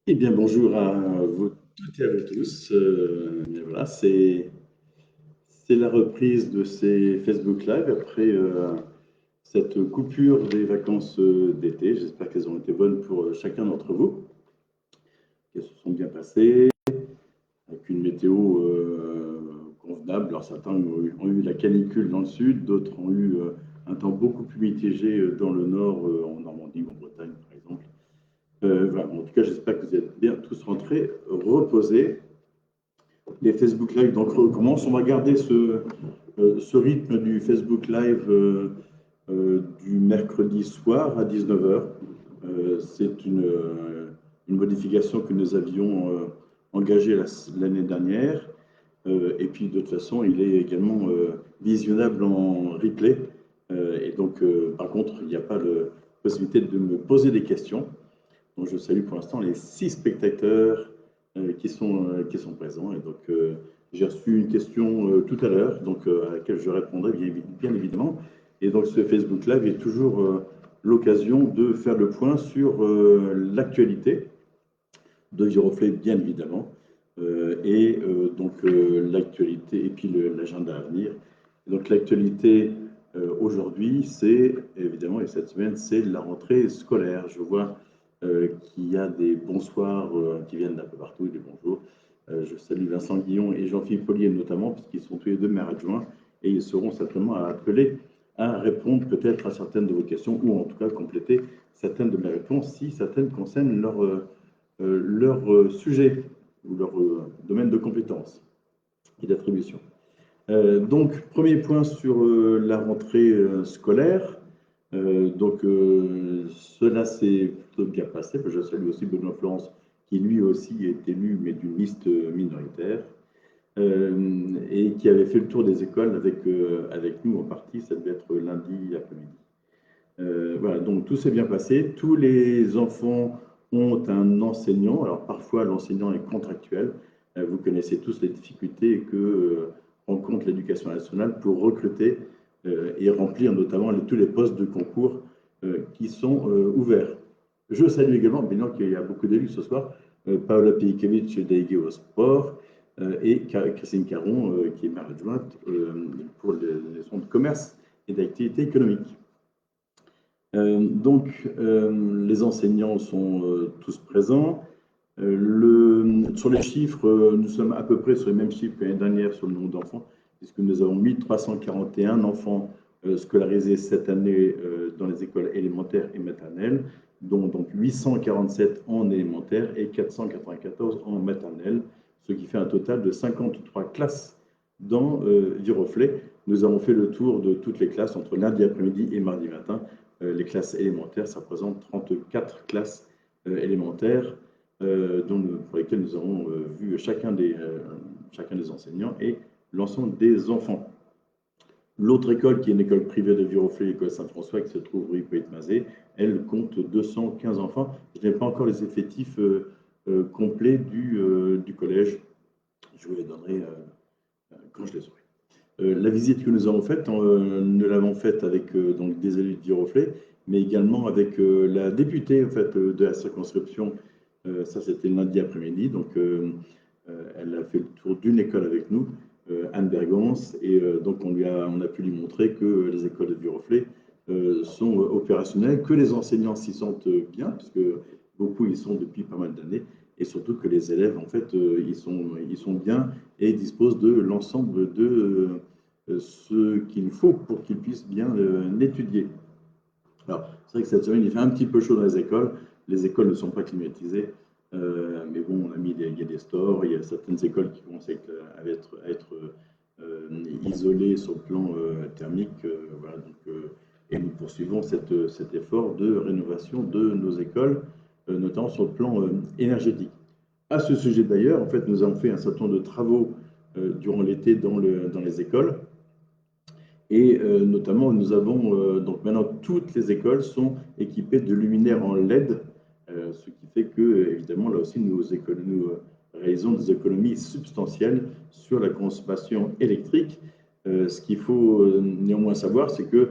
Eh bien, bonjour à vous toutes et à vous tous. Voilà, c'est la reprise de ces Facebook Live après cette coupure des vacances d'été. J'espère qu'elles ont été bonnes pour chacun d'entre vous, qu'elles se sont bien passées, avec une météo convenable. Alors, certains ont eu la canicule dans le sud, d'autres ont eu un temps beaucoup plus mitigé dans le nord, en Normandie ou en Bretagne, par exemple. Voilà. En tout cas, j'espère que vous êtes bien tous rentrés, reposés. Les Facebook Live donc recommencent. On va garder ce rythme du Facebook Live du mercredi soir à 19h. C'est une modification que nous avions engagée l'année dernière. Et puis de toute façon, il est également visionnable en replay. Et donc, par contre, il n'y a pas de possibilité de me poser des questions. Donc, je salue pour l'instant les 6 spectateurs qui sont présents. Et donc, j'ai reçu une question tout à l'heure, donc à laquelle je répondrai bien évidemment. Et donc, ce Facebook Live est toujours l'occasion de faire le point sur l'actualité de Giroflay, bien évidemment, l'actualité et puis l'agenda à venir. Et donc, l'actualité aujourd'hui, c'est évidemment, et cette semaine, c'est la rentrée scolaire. Je vois qu'il y a des bonsoirs qui viennent d'un peu partout, des bonjours. Je salue Vincent Guillon et Jean-Philippe Collier notamment, puisqu'ils sont tous les deux maires adjoints, et ils seront certainement appelés à répondre peut-être à certaines de vos questions, ou en tout cas compléter certaines de mes réponses si certaines concernent leur sujet ou leur domaine de compétence et d'attribution. Donc, premier point sur la rentrée scolaire. Cela s'est plutôt bien passé. Je salue aussi Benoît Florence, qui lui aussi est élu, mais d'une liste minoritaire, et qui avait fait le tour des écoles avec nous en partie. Ça devait être lundi après-midi. Voilà, donc tout s'est bien passé. Tous les enfants ont un enseignant. Alors parfois, l'enseignant est contractuel. Vous connaissez tous les difficultés que rencontre l'éducation nationale pour recruter et remplir notamment tous les postes de concours qui sont ouverts. Je salue également, bien qu'il y a beaucoup d'élus ce soir, Paola Pilikiewicz, déléguée au sport, et Christine Caron, qui est maire adjointe pour les centres de commerce et d'activité économique. Les enseignants sont tous présents. Sur les chiffres, nous sommes à peu près sur les mêmes chiffres que l'année dernière sur le nombre d'enfants, puisque nous avons 1341 enfants scolarisés cette année dans les écoles élémentaires et maternelles, dont donc 847 en élémentaire et 494 en maternelle, ce qui fait un total de 53 classes dans Viroflay. Nous avons fait le tour de toutes les classes entre lundi après-midi et mardi matin. Les classes élémentaires, ça représente 34 classes élémentaires pour lesquelles nous avons vu chacun des enseignants et l'ensemble des enfants. L'autre école, qui est une école privée de Viroflay, l'école Saint-François, qui se trouve rue Poït-Mazé, elle compte 215 enfants. Je n'ai pas encore les effectifs complets du collège. Je vous les donnerai quand je les aurai. La visite que nous avons faite, nous l'avons faite avec donc des élus de Viroflay, mais également avec la députée en fait, de la circonscription. Ça, c'était lundi après-midi. Donc, elle a fait le tour d'une école avec nous, Anne Bergance, et donc on a pu lui montrer que les écoles de Viroflay sont opérationnelles, que les enseignants s'y sentent bien, puisque beaucoup y sont depuis pas mal d'années, et surtout que les élèves, en fait, ils sont bien et disposent de l'ensemble de ce qu'il faut pour qu'ils puissent bien l'étudier. Alors, c'est vrai que cette semaine, il fait un petit peu chaud dans les écoles ne sont pas climatisées, mais bon, il y a des stores, il y a certaines écoles qui commencent à être isolées sur le plan thermique, voilà, et nous poursuivons cet effort de rénovation de nos écoles, notamment sur le plan énergétique. À ce sujet d'ailleurs, en fait, nous avons fait un certain nombre de travaux durant l'été dans les écoles. Et notamment, nous avons donc maintenant toutes les écoles sont équipées de luminaires en LED, ce qui fait que évidemment là aussi nous réalisons des économies substantielles sur la consommation électrique. Ce qu'il faut néanmoins savoir, c'est que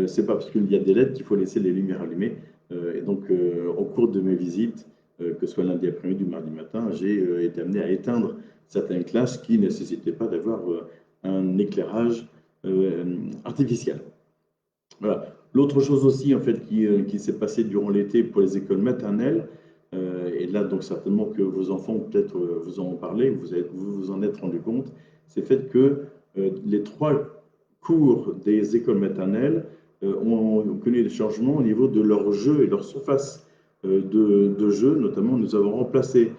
c'est pas parce qu'il y a des LED qu'il faut laisser les lumières allumées. Et donc, au cours de mes visites, que ce soit lundi après-midi ou mardi matin, j'ai été amené à éteindre certaines classes qui ne nécessitaient pas d'avoir un éclairage artificiel. Voilà. L'autre chose aussi en fait qui s'est passée durant l'été pour les écoles maternelles, et là donc certainement que vos enfants peut-être vous en ont parlé, vous vous en êtes rendu compte, c'est le fait que les 3 cours des écoles maternelles ont connu des changements au niveau de leurs jeux et leur surface de jeu. Notamment, nous avons remplacé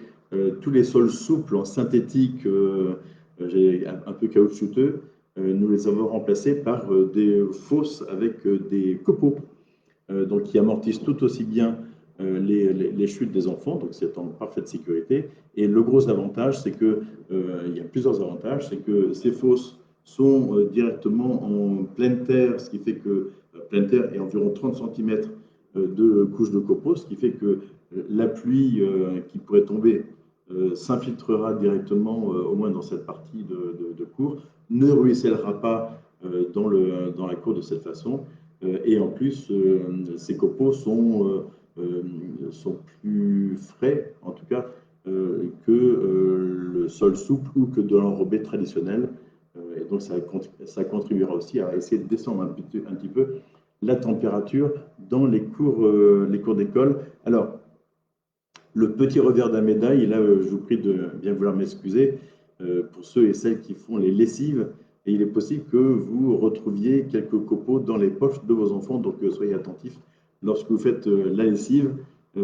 tous les sols souples en synthétique, un peu caoutchouteux, nous les avons remplacés par des fosses avec des copeaux, donc qui amortissent tout aussi bien les chutes des enfants, donc c'est en parfaite sécurité. Et le gros avantage, c'est que, il y a plusieurs avantages, c'est que ces fosses sont directement en pleine terre, ce qui fait que pleine terre est environ 30 cm de couche de copeaux, ce qui fait que la pluie qui pourrait tomber s'infiltrera directement, au moins dans cette partie de cours, ne ruissellera pas dans la cour de cette façon. Et en plus, ces copeaux sont plus frais, en tout cas, que le sol souple ou que de l'enrobé traditionnel. Et donc, ça contribuera aussi à essayer de descendre un petit peu la température dans les cours d'école. Alors, le petit revers de la médaille, et là, je vous prie de bien vouloir m'excuser, pour ceux et celles qui font les lessives, et il est possible que vous retrouviez quelques copeaux dans les poches de vos enfants, donc soyez attentifs lorsque vous faites la lessive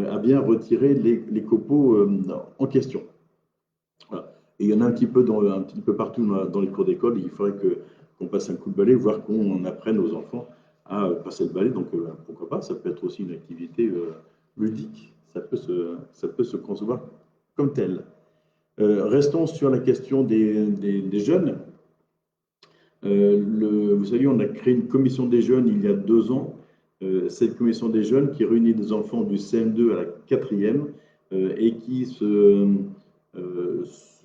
à bien retirer les copeaux en question. Voilà. Et il y en a un petit peu partout dans les cours d'école. Il faudrait qu'on passe un coup de balai, voire qu'on apprenne aux enfants à passer le balai. Donc pourquoi pas, ça peut être aussi une activité ludique. Ça peut se concevoir comme tel. Restons sur la question des jeunes. Vous savez, on a créé une commission des jeunes il y a 2 ans. Cette commission des jeunes qui réunit des enfants du CM2 à la 4e et qui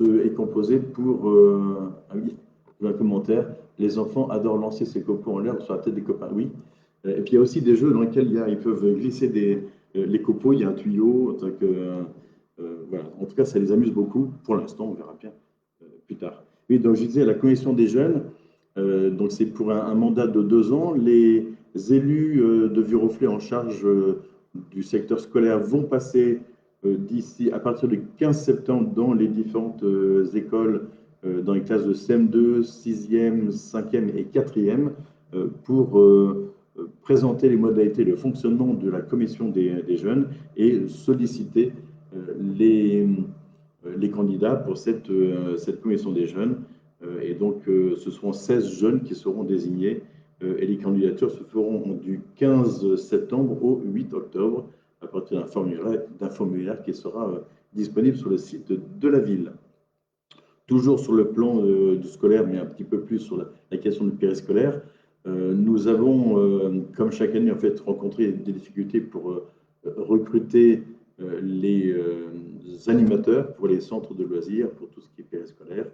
est composée pour... ah oui, un commentaire. Les enfants adorent lancer ces copeaux en l'air sur la tête des copains. Oui. Et puis il y a aussi des jeux dans lesquels ils peuvent glisser les copeaux. Il y a un tuyau. Voilà. En tout cas, ça les amuse beaucoup. Pour l'instant, on verra bien plus tard. Oui, donc je disais, la commission des jeunes, donc c'est pour un mandat de 2 ans. Les élus de Viroflay en charge du secteur scolaire vont passer à partir du 15 septembre dans les différentes écoles, dans les classes de CM2, 6e, 5e et 4e, pour présenter les modalités, le fonctionnement de la commission des jeunes et solliciter les candidats pour cette commission des jeunes. Et donc, ce seront 16 jeunes qui seront désignés et les candidatures se feront du 15 septembre au 8 octobre à partir d'un formulaire qui sera disponible sur le site de la ville. Toujours sur le plan du scolaire, mais un petit peu plus sur la question du périscolaire, nous avons, comme chaque année, en fait, rencontré des difficultés pour recruter les animateurs pour les centres de loisirs, pour tout ce qui est périscolaire.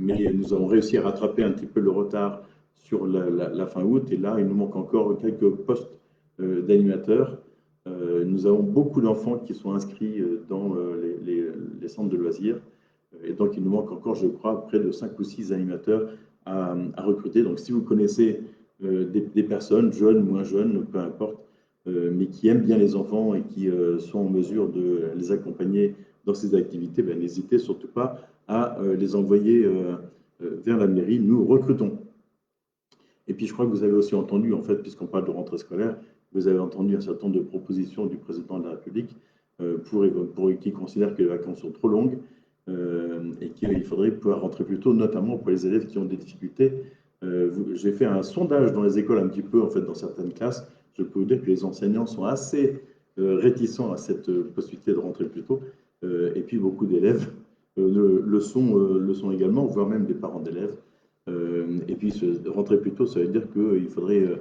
Mais nous avons réussi à rattraper un petit peu le retard sur la fin août. Et là, il nous manque encore quelques postes d'animateurs. Nous avons beaucoup d'enfants qui sont inscrits dans les centres de loisirs. Et donc, il nous manque encore, je crois, près de 5 ou 6 animateurs à recruter. Donc, si vous connaissez des personnes, jeunes, moins jeunes, peu importe, mais qui aiment bien les enfants et qui sont en mesure de les accompagner dans ces activités, ben, n'hésitez surtout pas à les envoyer vers la mairie. Nous recrutons. Et puis, je crois que vous avez aussi entendu, en fait, puisqu'on parle de rentrée scolaire, vous avez entendu un certain nombre de propositions du président de la République qui considère que les vacances sont trop longues et qu'il faudrait pouvoir rentrer plus tôt, notamment pour les élèves qui ont des difficultés. J'ai fait un sondage dans les écoles un petit peu, en fait, dans certaines classes. Je peux vous dire que les enseignants sont assez réticents à cette possibilité de rentrer plus tôt. Et puis, beaucoup d'élèves le sont également, voire même des parents d'élèves. Et puis, rentrer plus tôt, ça veut dire qu'il faudrait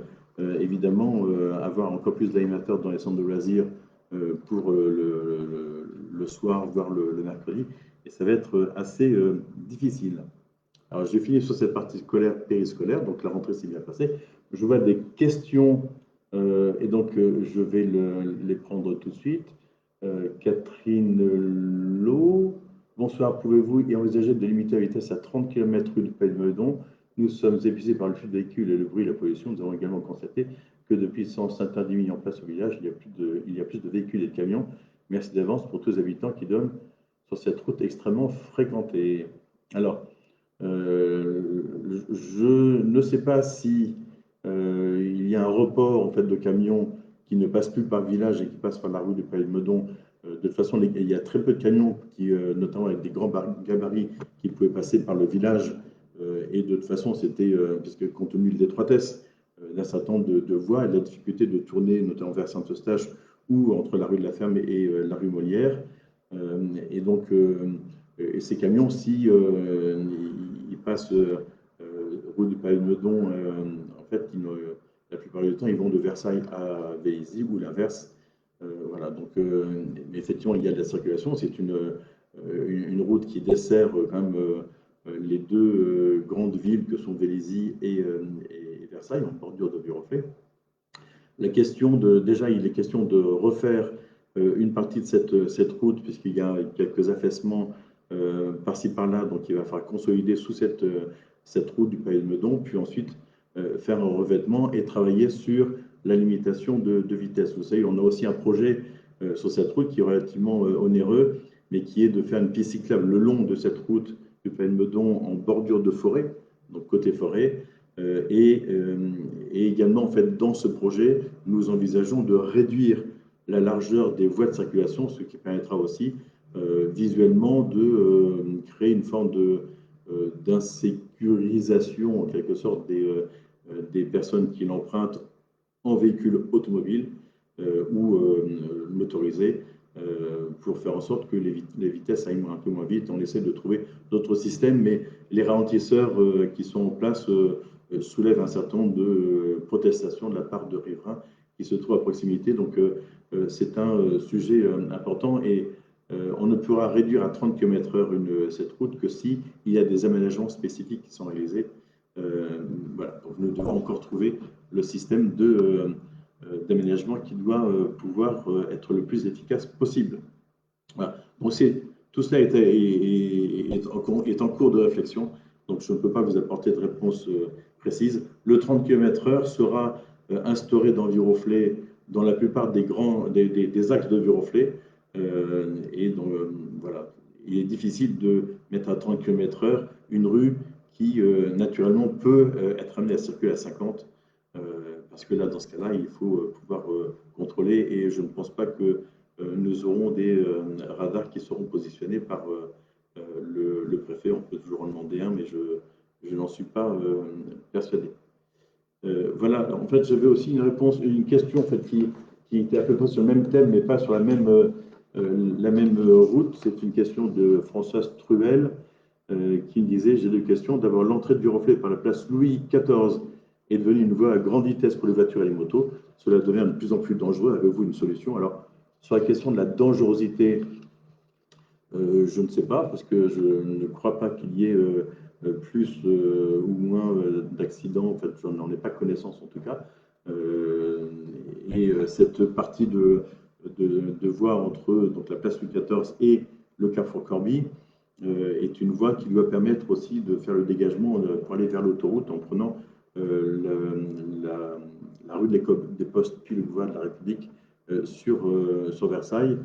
évidemment avoir encore plus d'animateurs dans les centres de loisirs pour le soir, voire le mercredi. Et ça va être assez difficile. Alors, j'ai fini sur cette partie scolaire, périscolaire, donc la rentrée s'est bien passée. Je vois des questions et donc je vais les prendre tout de suite. Catherine Lowe. Bonsoir, pouvez-vous y envisager de limiter la vitesse à 30 km rue du Palais de Meudon? Nous sommes épuisés par le flux de véhicules et le bruit et la pollution. Nous avons également constaté que depuis s'interdit mis en place au village, il y a plus de véhicules et de camions. Merci d'avance pour tous les habitants qui donnent sur cette route extrêmement fréquentée. Alors, je ne sais pas si il y a un report en fait, de camions qui ne passent plus par le village et qui passent par la rue du Palais de Meudon. De toute façon, il y a très peu de camions, qui, notamment avec des grands gabarits, qui pouvaient passer par le village. Et de toute façon, c'était, puisque compte tenu de l'étroitesse d'un certain nombre de voies et de la difficulté de tourner, notamment vers Saint-Eustache ou entre la rue de la Ferme et la rue Molière. Et donc, et ces camions, si ils passent rue du Palais de Meudon, en fait, la plupart du temps, ils vont de Versailles à Vélizy ou l'inverse. Voilà, donc effectivement, il y a de la circulation. C'est une route qui dessert quand même les deux grandes villes que sont Vélizy et Versailles, en bordure de Viroflay. Déjà, il est question de refaire une partie de cette route, puisqu'il y a quelques affaissements par-ci par-là, donc il va falloir consolider sous cette route du Palais de Meudon, puis ensuite faire un revêtement et travailler sur la limitation de vitesse. Vous savez, on a aussi un projet sur cette route qui est relativement onéreux, mais qui est de faire une piste cyclable le long de cette route du Palais de Meudon en bordure de forêt, donc côté forêt. Et également, en fait, dans ce projet, nous envisageons de réduire la largeur des voies de circulation, ce qui permettra aussi visuellement de créer une forme d'insécurisation, en quelque sorte, des personnes qui l'empruntent en véhicule automobile ou motorisé, pour faire en sorte que les vitesses aillent un peu moins vite. On essaie de trouver d'autres systèmes, mais les ralentisseurs qui sont en place soulèvent un certain nombre de protestations de la part de riverains qui se trouvent à proximité. Donc, c'est un sujet important et on ne pourra réduire à 30 km/h cette route que s'il y a des aménagements spécifiques qui sont réalisés. Voilà. Donc, nous devons encore trouver le système d'aménagement qui doit pouvoir être le plus efficace possible. Voilà. Donc, tout cela est en cours de réflexion, donc je ne peux pas vous apporter de réponse précise. Le 30 km/h sera instauré dans Viroflay, dans la plupart des axes de Viroflay, et donc voilà, il est difficile de mettre à 30 km/h une rue qui naturellement peut être amenée à circuler à 50, parce que là, dans ce cas-là, il faut pouvoir contrôler, et je ne pense pas que nous aurons des radars qui seront positionnés par le préfet. On peut toujours en demander un, mais je n'en suis pas persuadé. Voilà, en fait, j'avais aussi une question en fait, qui était à peu près sur le même thème, mais pas sur la même route. C'est une question de Françoise Truel qui me disait, j'ai deux questions. D'abord, l'entrée de Viroflay par la place Louis XIV est devenue une voie à grande vitesse pour les voitures et les motos. Cela devient de plus en plus dangereux. Avez-vous une solution? Alors, sur la question de la dangerosité, je ne sais pas, parce que je ne crois pas qu'il y ait plus ou moins d'accidents. En fait, je n'en ai pas connaissance en tout cas. Et cette partie de voie entre donc, la place Louis XIV et le Carrefour Corby est une voie qui doit permettre aussi de faire le dégagement pour aller vers l'autoroute en prenant la rue des Postes puis le boulevard de la République sur Versailles.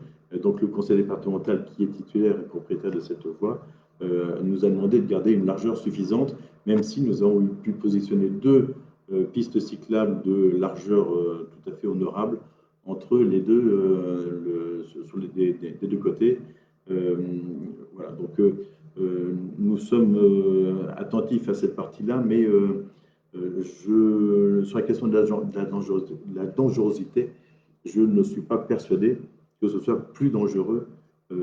Donc le conseil départemental qui est titulaire et propriétaire de cette voie nous a demandé de garder une largeur suffisante, même si nous avons pu positionner deux pistes cyclables de largeur tout à fait honorable entre les deux, sur des deux côtés. Voilà, donc nous sommes attentifs à cette partie-là, mais sur la question de la dangerosité, je ne suis pas persuadé que ce soit plus dangereux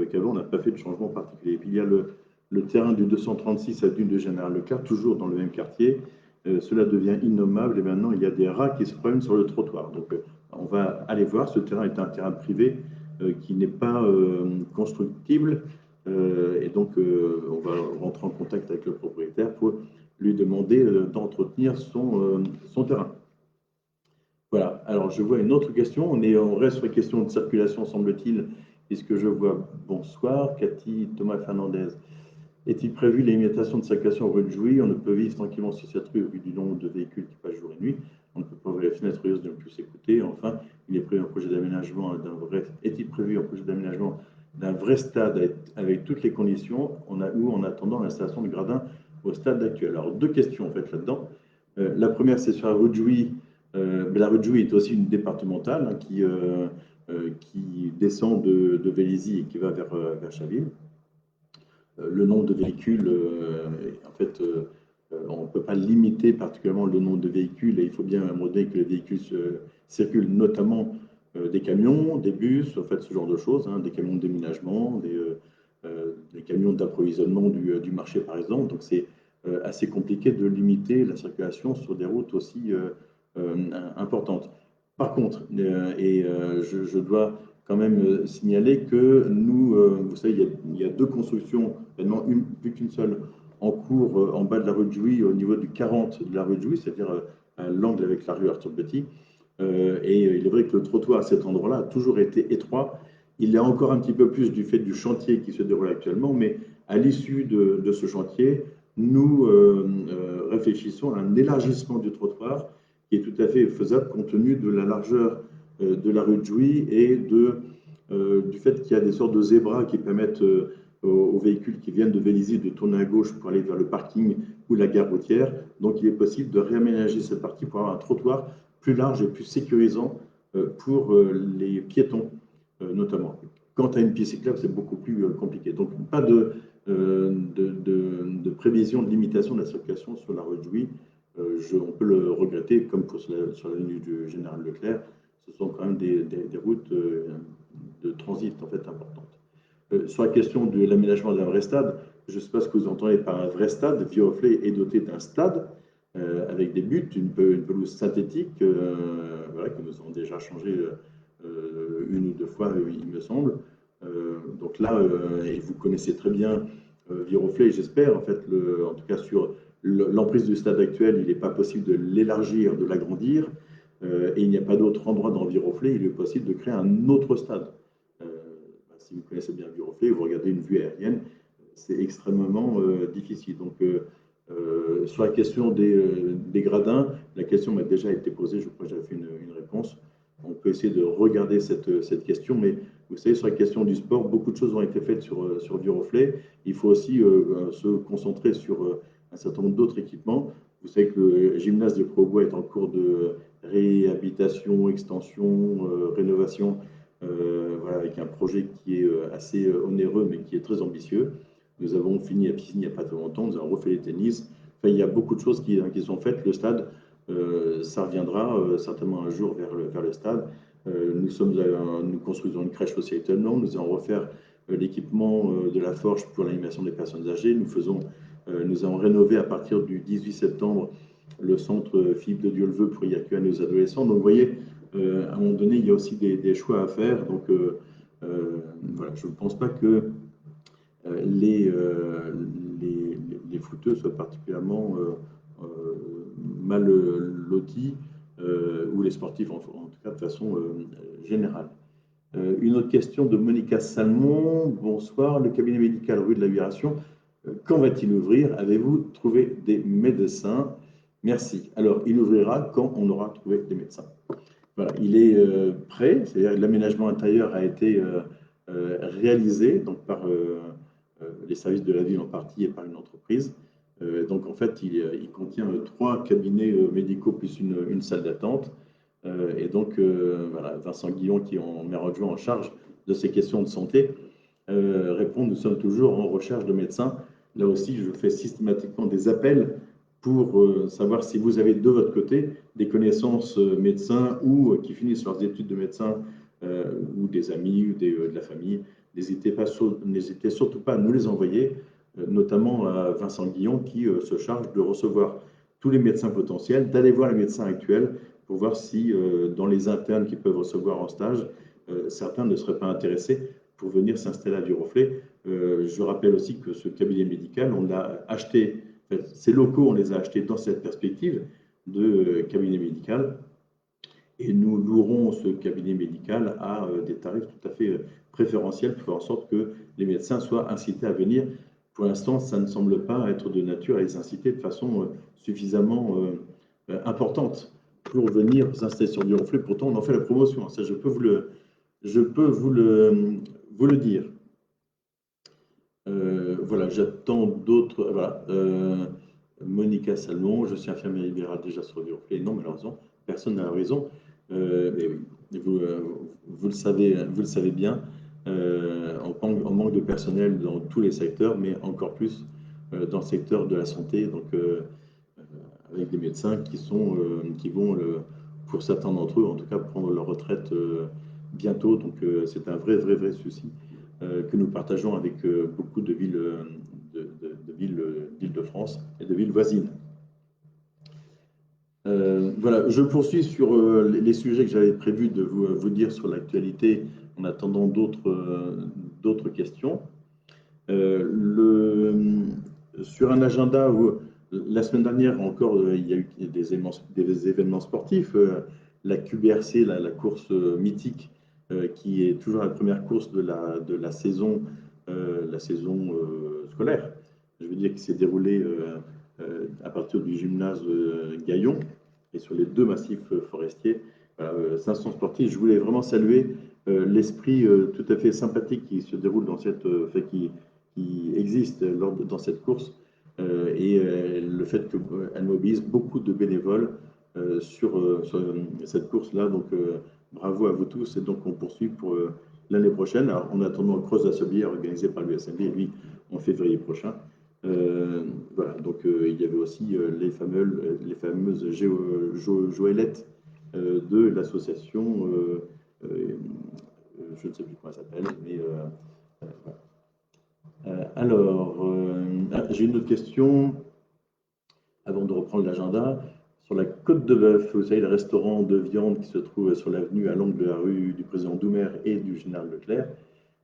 qu'avant. On n'a pas fait de changement particulier. Et puis il y a le terrain du 236 à Dune de Général Leclerc, toujours dans le même quartier. Cela devient innommable et maintenant il y a des rats qui se promènent sur le trottoir. Donc on va aller voir. Ce terrain est un terrain privé qui n'est pas constructible. Et donc on va rentrer en contact avec le propriétaire pour lui demander d'entretenir son terrain. Voilà, alors je vois une autre question. On reste sur les questions de circulation, semble-t-il, puisque je vois bonsoir, Cathy Thomas Fernandez. Est-il prévu les limitations de circulation rue de Jouy? On ne peut vivre tranquillement sur cette rue au vu du nombre de véhicules qui passent jour et nuit. On ne peut pas ouvrir les fenêtres risque de ne plus s'écouter. Enfin, il est prévu un projet d'aménagement d'un vrai. Est-il prévu un projet d'aménagement d'un vrai stade avec toutes les conditions ou en attendant l'installation de gradins au stade actuel? Alors, deux questions en fait là-dedans. La première, c'est sur la rue de Jouy. Mais la rue de Jouy est aussi une départementale hein, qui descend de Vélizy et qui va vers Chaville. Le nombre de véhicules, en fait, on ne peut pas limiter particulièrement le nombre de véhicules et il faut bien à un moment donné que les véhicules circulent, notamment des camions, des bus, en fait, ce genre de choses, hein, des camions de déménagement, des camions d'approvisionnement du marché, par exemple. Donc, c'est assez compliqué de limiter la circulation sur des routes aussi importantes. Par contre, je dois quand même signaler que nous, vous savez, il y a deux constructions, maintenant plus qu'une seule, en cours en bas de la rue de Jouy, au niveau du 40 de la rue de Jouy, c'est-à-dire à l'angle avec la rue Arthur Petit. Et il est vrai que le trottoir à cet endroit-là a toujours été étroit. Il l'est encore un petit peu plus du fait du chantier qui se déroule actuellement, mais à l'issue de ce chantier, nous réfléchissons à un élargissement du trottoir qui est tout à fait faisable compte tenu de la largeur de la rue de Jouy et du fait qu'il y a des sortes de zébras qui permettent aux véhicules qui viennent de Vélizy de tourner à gauche pour aller vers le parking ou la gare routière. Donc il est possible de réaménager cette partie pour avoir un trottoir plus large et plus sécurisant pour les piétons notamment. Quant à une piste cyclable, c'est beaucoup plus compliqué. Donc pas de prévision de limitation de la circulation sur la rue de Jouy. On peut le regretter, comme sur la ligne du Général Leclerc, ce sont quand même des routes de transit en fait importantes. Sur la question de l'aménagement d'un vrai stade, je ne sais pas ce que vous entendez par un vrai stade. Viroflay est doté d'un stade avec des buts, une pelouse synthétique, voilà, que nous avons déjà changé une ou deux fois, il me semble. Donc là, et vous connaissez très bien Viroflay, j'espère, en fait, en tout cas sur l'emprise du stade actuel, il n'est pas possible de l'élargir, de l'agrandir, et il n'y a pas d'autre endroit dans Viroflay, il est possible de créer un autre stade. Si vous connaissez bien Viroflay, vous regardez une vue aérienne, c'est extrêmement difficile. Donc, sur la question des gradins, la question m'a déjà été posée, je crois que j'avais fait une réponse. On peut essayer de regarder cette question, mais vous savez, sur la question du sport, beaucoup de choses ont été faites sur Viroflay. Il faut aussi se concentrer sur un certain nombre d'autres équipements. Vous savez que le gymnase de Crobois est en cours de réhabilitation, extension, rénovation, voilà, avec un projet qui est assez onéreux, mais qui est très ambitieux. Nous avons fini la piscine il n'y a pas très longtemps, nous avons refait les tennis. Enfin, il y a beaucoup de choses qui sont faites. Le stade, ça reviendra certainement un jour vers le stade. Nous construisons une crèche aussi actuellement. Nous allons refaire l'équipement de la Forge pour l'animation des personnes âgées. Nous allons rénover à partir du 18 septembre le centre Philippe de Dieu-le-Veut pour y accueillir nos adolescents. Donc, vous voyez, à un moment donné, il y a aussi des choix à faire. Donc, voilà, je ne pense pas que les footeux soient particulièrement mal lotis, ou les sportifs en tout cas de façon générale. Une autre question de Monica Salmon. Bonsoir, le cabinet médical rue de la Libération, quand va-t-il ouvrir? Avez-vous trouvé des médecins? Merci. Alors, il ouvrira quand on aura trouvé des médecins. Voilà, il est prêt, c'est-à-dire l'aménagement intérieur a été réalisé donc, par les services de la ville en partie et par une entreprise. Donc en fait, il contient 3 cabinets médicaux plus une salle d'attente. Et donc voilà, Vincent Guillon, qui m'est adjoint en charge de ces questions de santé, répond: nous sommes toujours en recherche de médecins. Là aussi, je fais systématiquement des appels pour savoir si vous avez de votre côté des connaissances médecins ou qui finissent leurs études de médecin ou des amis ou de la famille. N'hésitez surtout pas à nous les envoyer, notamment à Vincent Guillon qui se charge de recevoir tous les médecins potentiels, d'aller voir les médecins actuels pour voir si dans les internes qu'ils peuvent recevoir en stage, certains ne seraient pas intéressés pour venir s'installer à Viroflay. Je rappelle aussi que ce cabinet médical, on l'a acheté, ces locaux, on les a achetés dans cette perspective de cabinet médical. et nous louerons ce cabinet médical à des tarifs tout à fait préférentiels pour faire en sorte que les médecins soient incités à venir. Pour l'instant, ça ne semble pas être de nature à les inciter de façon suffisamment importante pour venir s'installer sur Viroflay. Pourtant, on en fait la promotion. Ça, je peux vous le dire. Voilà, j'attends d'autres. Voilà. Monica Salmon, je suis infirmière libérale déjà sur Viroflay. Non, malheureusement, personne n'a raison. Mais oui, vous le savez bien, on manque de personnel dans tous les secteurs, mais encore plus dans le secteur de la santé, donc avec des médecins qui vont, pour certains d'entre eux, en tout cas, prendre leur retraite bientôt. Donc c'est un vrai souci que nous partageons avec beaucoup de villes d'Île-de-France et de villes voisines. Voilà, je poursuis sur les sujets que j'avais prévu de vous dire sur l'actualité en attendant d'autres questions. Sur un agenda où la semaine dernière encore, il y a eu des événements sportifs. La QBRC, la course mythique, qui est toujours la première course de la saison scolaire. Je veux dire qui s'est déroulée à partir du gymnase Gaillon et sur les 2 massifs forestiers. Voilà, 500 sportifs. Je voulais vraiment saluer l'esprit tout à fait sympathique qui se déroule dans qui existe dans cette course et le fait qu'elle mobilise beaucoup de bénévoles sur cette course-là. Donc, bravo à vous tous. Et donc, on poursuit pour l'année prochaine. Alors, en attendant le Cross de la Sablière organisé par l'USMB, lui, en février prochain. Voilà, donc il y avait aussi les fameuses Joëlettes de l'association, je ne sais plus comment elle s'appelle, mais voilà. J'ai une autre question avant de reprendre l'agenda. Sur la Côte de Bœuf, vous savez, le restaurant de viande qui se trouve sur l'avenue à l'angle de la rue du président Doumer et du général Leclerc,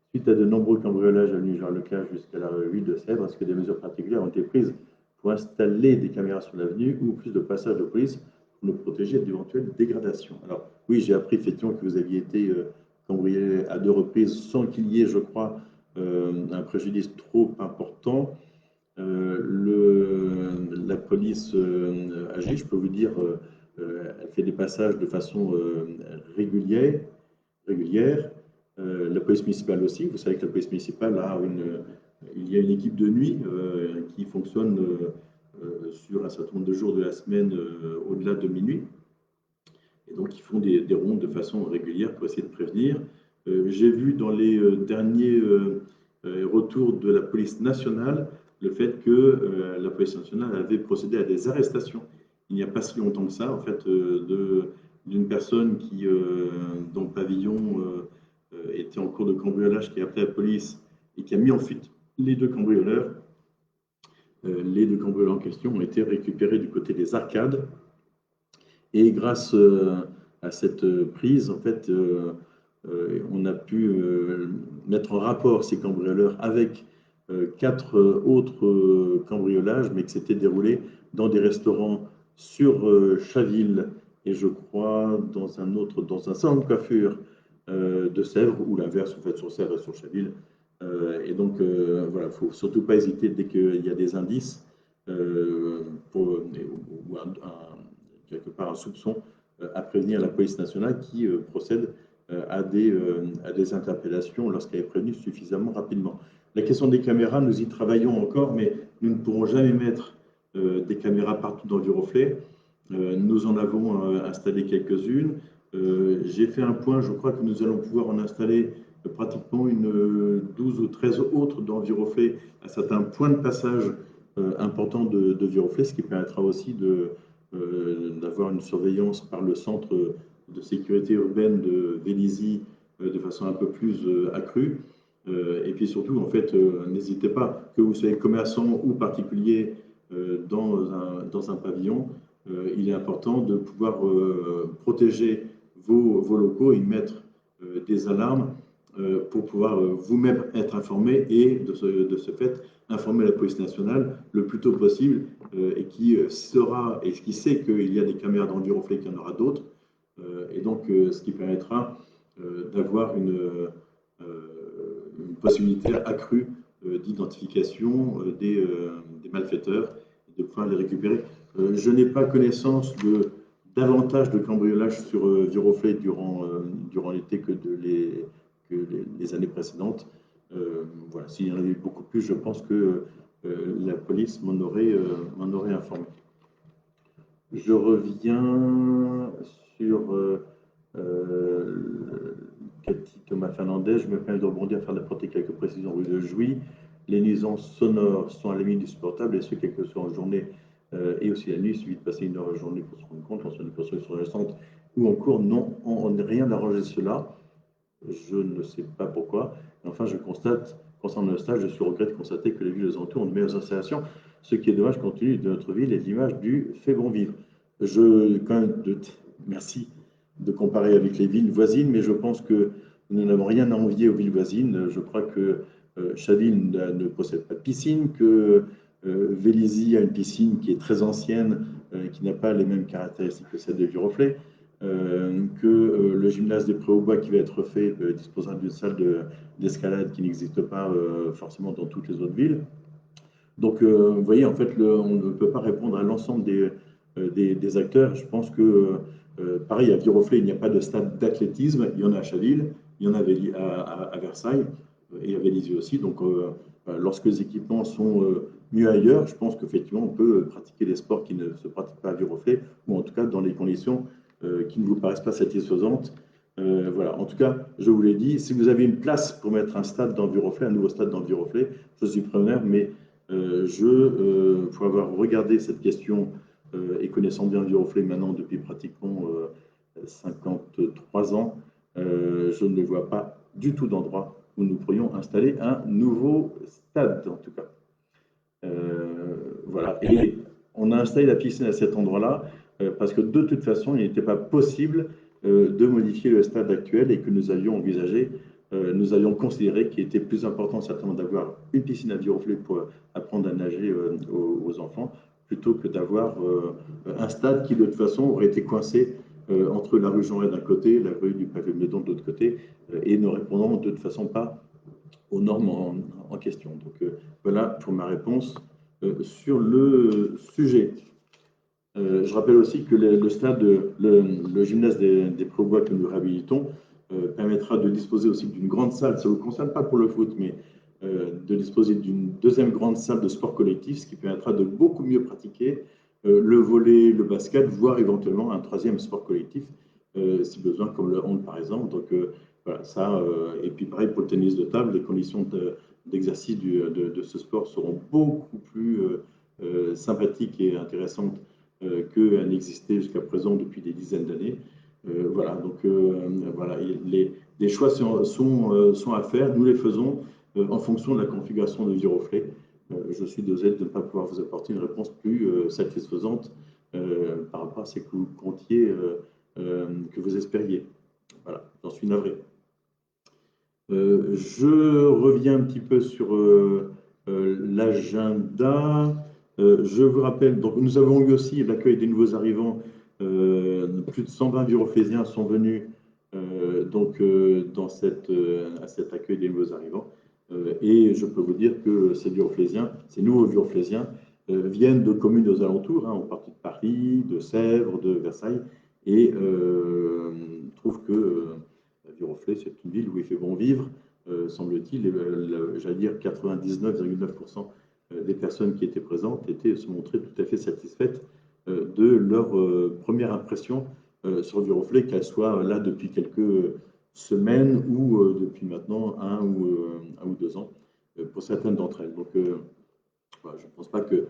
suite à de nombreux cambriolages à l'avenue Général Leclerc jusqu'à la rue de Sèvres, est-ce que des mesures particulières ont été prises pour installer des caméras sur l'avenue ou plus de passages de police pour nous protéger d'éventuelles dégradations? Alors, oui, j'ai appris effectivement que vous aviez été cambriolé à 2 reprises sans qu'il y ait, je crois, un préjudice trop important. La police agit, je peux vous dire, elle fait des passages de façon régulière. La police municipale aussi, vous savez que la police municipale il y a une équipe de nuit qui fonctionne sur un certain nombre de jours de la semaine au-delà de minuit. Et donc, ils font des rondes de façon régulière pour essayer de prévenir. J'ai vu dans les derniers retours de la police nationale le fait que la police nationale avait procédé à des arrestations il n'y a pas si longtemps que ça, en fait, d'une personne dont le pavillon était en cours de cambriolage, qui a appelé la police et qui a mis en fuite les 2 cambrioleurs. Les 2 cambrioleurs en question ont été récupérés du côté des Arcades. Et grâce à cette prise, en fait, on a pu mettre en rapport ces cambrioleurs avec 4 autres cambriolages, mais qui s'étaient déroulés dans des restaurants sur Chaville et je crois dans un salon de coiffure de Sèvres, ou l'inverse, en fait, sur Sèvres et sur Chaville. Et donc, voilà, il ne faut surtout pas hésiter dès qu'il y a des indices ou quelque part un soupçon à prévenir la police nationale qui procède à des interpellations lorsqu'elle est prévenue suffisamment rapidement. La question des caméras, nous y travaillons encore, mais nous ne pourrons jamais mettre des caméras partout dans Viroflay. Nous en avons installé quelques-unes. J'ai fait un point, je crois que nous allons pouvoir en installer pratiquement une 12 ou 13 autres dans Viroflay, à certains points de passage importants de Viroflay, ce qui permettra aussi d'avoir une surveillance par le centre de sécurité urbaine de Vélizy de façon un peu plus accrue. Et puis surtout, en fait, n'hésitez pas, que vous soyez commerçant ou particulier dans un pavillon, il est important de pouvoir protéger vos locaux et mettre des alarmes pour pouvoir vous-même être informé et de ce fait informer la police nationale le plus tôt possible et qui sait qu'il y a des caméras dans Viroflay, qu'il y en aura d'autres, Et donc, ce qui permettra d'avoir une possibilité accrue d'identification des malfaiteurs et de pouvoir les récupérer. Je n'ai pas connaissance de davantage de cambriolages sur Viroflay durant l'été que les années précédentes. Voilà, s'il y en avait eu beaucoup plus, je pense que la police m'en aurait informé. Je reviens sur Cathy Thomas Fernandez. Je me permets de rebondir, faire d'apporter quelques précisions rue de Jouy. Les nuisances sonores sont à la limite du supportable, et ce, quelle que soit en journée et aussi la nuit. Il suffit de passer une heure en journée pour se rendre compte. Lorsqu'une construction récente ou en cours, non, on n'a rien arrangé cela. Je ne sais pas pourquoi. Enfin, je constate, concernant le stage, je suis au regret de constater que les villes alentours ont de meilleures installations, ce qui est dommage compte tenu de notre ville et de l'image du fait bon vivre. Merci de comparer avec les villes voisines, mais je pense que nous n'avons rien à envier aux villes voisines. Je crois que Chaville ne possède pas de piscine, que Vélizy a une piscine qui est très ancienne, qui n'a pas les mêmes caractéristiques que celle de Viroflay. Que le gymnase des Prés-aux-Bois qui va être fait disposera d'une salle d'escalade qui n'existe pas forcément dans toutes les autres villes. Donc, vous voyez, en fait, on ne peut pas répondre à l'ensemble des acteurs. Je pense que, pareil, à Viroflay, il n'y a pas de stade d'athlétisme. Il y en a à Chaville, il y en a à Versailles et à Vélizy aussi. Donc, lorsque les équipements sont mieux ailleurs, je pense qu'effectivement, on peut pratiquer des sports qui ne se pratiquent pas à Viroflay, ou en tout cas dans les conditions qui ne vous paraissent pas satisfaisantes. Voilà. En tout cas, je vous l'ai dit, si vous avez une place pour mettre un stade dans Viroflay, un nouveau stade dans Viroflay, je suis preneur, mais pour avoir regardé cette question et connaissant bien Viroflay maintenant depuis pratiquement 53 ans, je ne vois pas du tout d'endroit où nous pourrions installer un nouveau stade, en tout cas. Voilà. Et on a installé la piscine à cet endroit-là parce que de toute façon, il n'était pas possible de modifier le stade actuel et que nous allions envisager, nous allions considérer qu'il était plus important certainement d'avoir une piscine à Viroflay pour apprendre à nager aux enfants plutôt que d'avoir un stade qui de toute façon aurait été coincé entre la rue Jean Rey d'un côté, la rue du Pavé Meudon de l'autre côté et ne répondant de toute façon pas aux normes en question. Donc voilà pour ma réponse sur le sujet. Je rappelle aussi que le stade, le gymnase des Prés-aux-Bois que nous réhabilitons permettra de disposer aussi d'une grande salle, ça ne vous concerne pas pour le foot, mais de disposer d'une deuxième grande salle de sport collectif, ce qui permettra de beaucoup mieux pratiquer le volley, le basket, voire éventuellement un troisième sport collectif, si besoin, comme le hand par exemple. Donc voilà, ça, et puis pareil pour le tennis de table, les conditions d'exercice de ce sport seront beaucoup plus sympathiques et intéressantes qu'elle n'existait jusqu'à présent depuis des dizaines d'années. Voilà, donc voilà, les choix sont à faire, nous les faisons en fonction de la configuration de Viroflay. Je suis désolé de ne pas pouvoir vous apporter une réponse plus satisfaisante par rapport à ce que vous comptiez, que vous espériez. Voilà, j'en suis navré. Je reviens un petit peu sur l'agenda. Je vous rappelle, donc nous avons eu aussi l'accueil des nouveaux arrivants. Plus de 120 Viroflaysiens sont venus à cet accueil des nouveaux arrivants. Et je peux vous dire que ces nouveaux Viroflaysiens viennent de communes aux alentours, en partie de Paris, de Sèvres, de Versailles, et trouvent que Viroflay, c'est une ville où il fait bon vivre, semble-t-il. J'allais dire 99,9% des personnes qui étaient présentes se montraient tout à fait satisfaites de leur première impression sur Viroflay, qu'elle soit là depuis quelques semaines ou depuis maintenant 1 ou 2 ans pour certaines d'entre elles. Donc, voilà, je ne pense pas que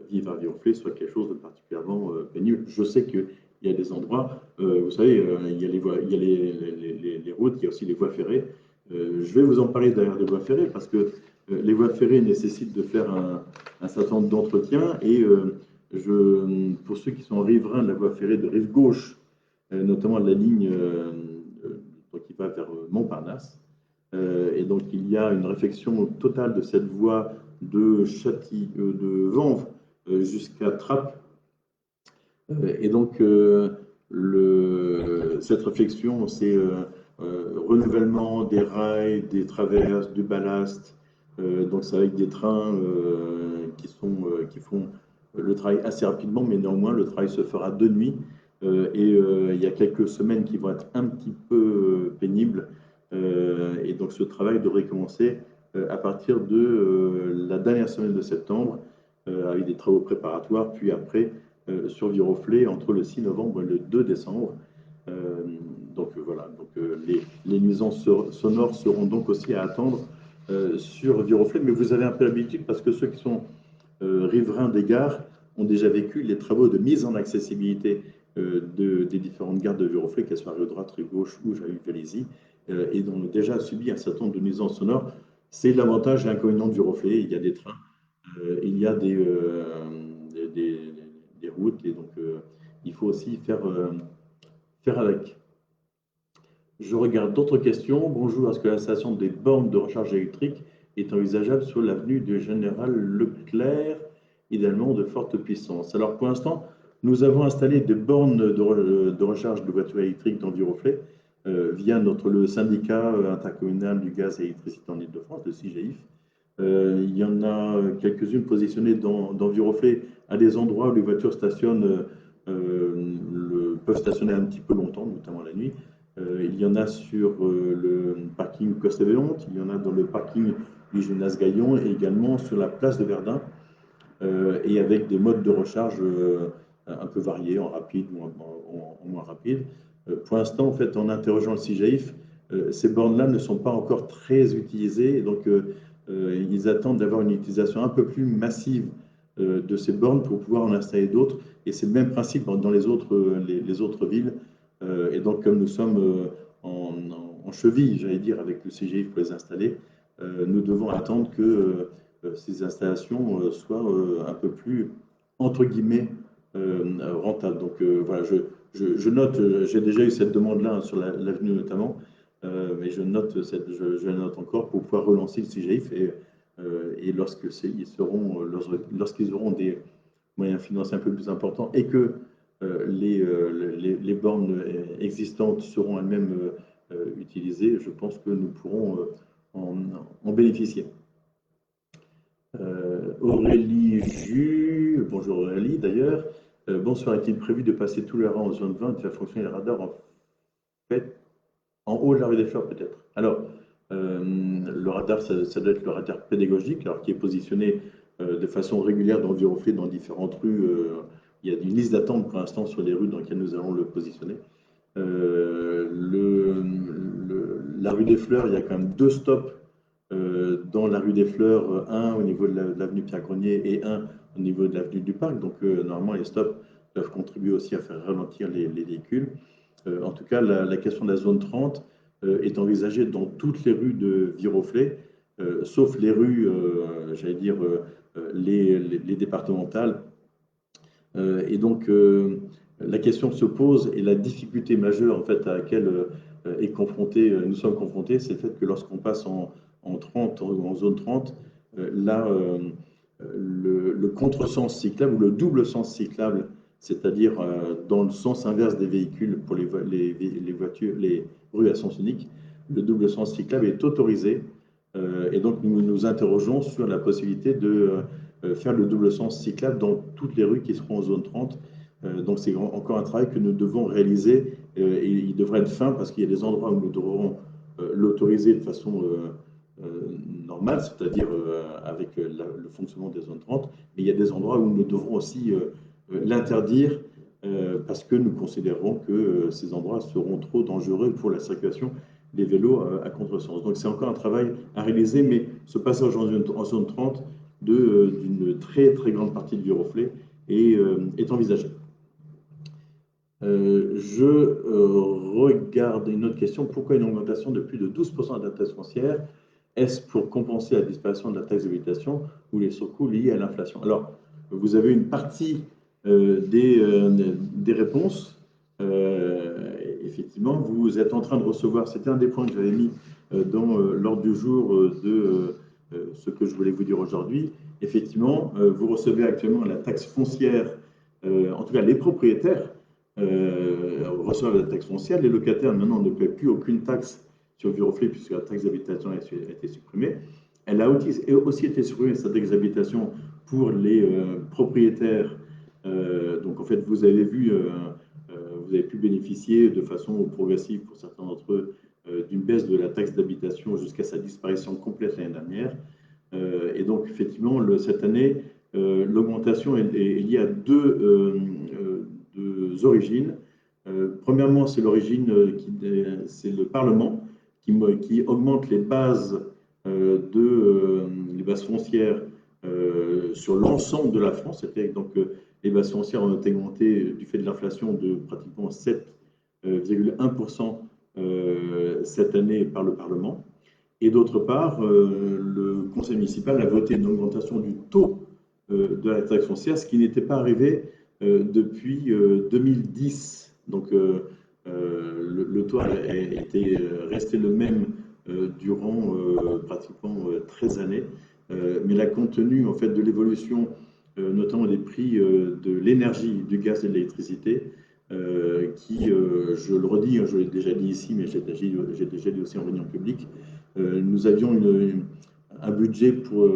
vivre à Viroflay soit quelque chose de particulièrement pénible. Je sais qu'il y a des endroits, vous savez, il y a les routes, il y a aussi les voies ferrées. Je vais vous en parler d'ailleurs des voies ferrées parce que les voies ferrées nécessitent de faire un certain nombre d'entretiens et pour ceux qui sont riverains de la voie ferrée de rive gauche, notamment de la ligne qui va vers Montparnasse, et donc il y a une réfection totale de cette voie de Vanves jusqu'à Trappes. Et donc cette réflexion, c'est renouvellement des rails, des traverses, du ballast. Donc c'est avec des trains qui font le travail assez rapidement, mais néanmoins le travail se fera de nuit. Il y a quelques semaines qui vont être un petit peu pénibles. Et donc ce travail devrait commencer à partir de la dernière semaine de septembre, avec des travaux préparatoires, puis après sur Viroflay entre le 6 novembre et le 2 décembre. Euh, voilà, les nuisances sonores seront donc aussi à attendre sur Viroflay, mais vous avez un peu l'habitude parce que ceux qui sont riverains des gares ont déjà vécu les travaux de mise en accessibilité des différentes gares de Viroflay, qu'elles soient rue droite, rue gauche ou Jaluc-Vélizy, et ont déjà subi un certain nombre de nuisances sonores. C'est l'avantage et l'inconvénient de Viroflay. Il y a des trains, il y a des, des routes, et donc il faut aussi faire avec. Je regarde d'autres questions. Bonjour, est-ce que l'installation des bornes de recharge électrique est envisageable sur l'avenue du Général Leclerc, idéalement de forte puissance? Alors pour l'instant, nous avons installé des bornes de recharge de voitures électriques dans Viroflay via le syndicat intercommunal du gaz et l'électricité en Ile-de-France, le CIGEIF. Il y en a quelques-unes positionnées dans Viroflay à des endroits où les voitures peuvent stationner un petit peu longtemps, notamment la nuit. Il y en a sur le parking Coste-Véonte, il y en a dans le parking du gymnase Gaillon et également sur la place de Verdun, et avec des modes de recharge un peu variés, en rapide ou en moins rapide. Pour l'instant, en fait, en interrogeant le CIGEIF, ces bornes-là ne sont pas encore très utilisées, et donc ils attendent d'avoir une utilisation un peu plus massive de ces bornes pour pouvoir en installer d'autres. Et c'est le même principe dans les autres villes. Et donc, comme nous sommes en cheville, j'allais dire, avec le CGIF pour les installer, nous devons attendre que ces installations soient un peu plus, entre guillemets, rentables. Donc, voilà, je note, j'ai déjà eu cette demande-là hein, sur l'avenue notamment, mais je la note encore pour pouvoir relancer le CGIF et lorsqu'ils auront des moyens financiers un peu plus importants et que les bornes existantes seront elles-mêmes utilisées, je pense que nous pourrons en bénéficier. Aurélie Jus, bonjour Aurélie d'ailleurs. Bonsoir, est-il prévu de passer tous les rangs en zone 20 et faire fonctionner les radars en fait en haut de la rue des Fleurs peut-être? Alors, le radar, ça doit être le radar pédagogique, alors qui est positionné de façon régulière dans Viroflay, dans différentes rues. Il y a une liste d'attente pour l'instant sur les rues dans lesquelles nous allons le positionner. La rue des Fleurs, il y a quand même 2 stops dans la rue des Fleurs, un au niveau de l'avenue Pierre-Grenier et un au niveau de l'avenue du Parc. Donc, normalement, les stops peuvent contribuer aussi à faire ralentir les véhicules. En tout cas, la question de la zone 30 est envisagée dans toutes les rues de Viroflay, sauf les rues, j'allais dire, les départementales. Et donc, la question se pose et la difficulté majeure en fait, à laquelle nous sommes confrontés, c'est le fait que lorsqu'on passe en 30, en zone 30, là, le contresens cyclable ou le double sens cyclable, c'est-à-dire dans le sens inverse des véhicules pour les voitures, les rues à sens unique, le double sens cyclable est autorisé. Et donc, nous nous interrogeons sur la possibilité de faire le double sens cyclable dans toutes les rues qui seront en zone 30. Donc, c'est encore un travail que nous devons réaliser et il devrait être fin parce qu'il y a des endroits où nous devrons l'autoriser de façon normale, c'est-à-dire avec le fonctionnement des zones 30, mais il y a des endroits où nous devrons aussi l'interdire parce que nous considérons que ces endroits seront trop dangereux pour la circulation des vélos à contresens. Donc c'est encore un travail à réaliser, mais ce passage en zone 30 d'une très très grande partie de Viroflay est envisagé. Je regarde une autre question. Pourquoi une augmentation de plus de 12% de la taxe foncière? Est-ce pour compenser la disparition de la taxe d'habitation ou les surcoûts liés à l'inflation? Alors, vous avez une partie des réponses. Effectivement, vous êtes en train de recevoir, c'était un des points que j'avais mis dans l'ordre du jour de ce que je voulais vous dire aujourd'hui. Effectivement, vous recevez actuellement la taxe foncière, en tout cas les propriétaires reçoivent la taxe foncière. Les locataires, maintenant, ne paient plus aucune taxe sur Viroflay, puisque la taxe d'habitation a été supprimée. Elle a aussi été supprimée, cette taxe d'habitation, pour les propriétaires. Donc, en fait, vous avez vu, vous avez pu bénéficier de façon progressive, pour certains d'entre eux, d'une baisse de la taxe d'habitation jusqu'à sa disparition complète l'année dernière. Et donc, effectivement, cette année, l'augmentation est liée à deux origines. Premièrement, c'est l'origine, c'est le Parlement qui augmente les bases, les bases foncières sur l'ensemble de la France. Donc, les bases foncières ont été augmentées du fait de l'inflation de pratiquement 7,1% cette année par le Parlement. Et d'autre part, le conseil municipal a voté une augmentation du taux de la taxe foncière, ce qui n'était pas arrivé depuis 2010. Donc, le taux était resté le même durant pratiquement 13 années. Mais la compte tenu en fait, de l'évolution, notamment des prix de l'énergie, du gaz et de l'électricité, qui, je le redis, je l'ai déjà dit ici, mais j'ai déjà dit aussi en réunion publique, nous avions un budget pour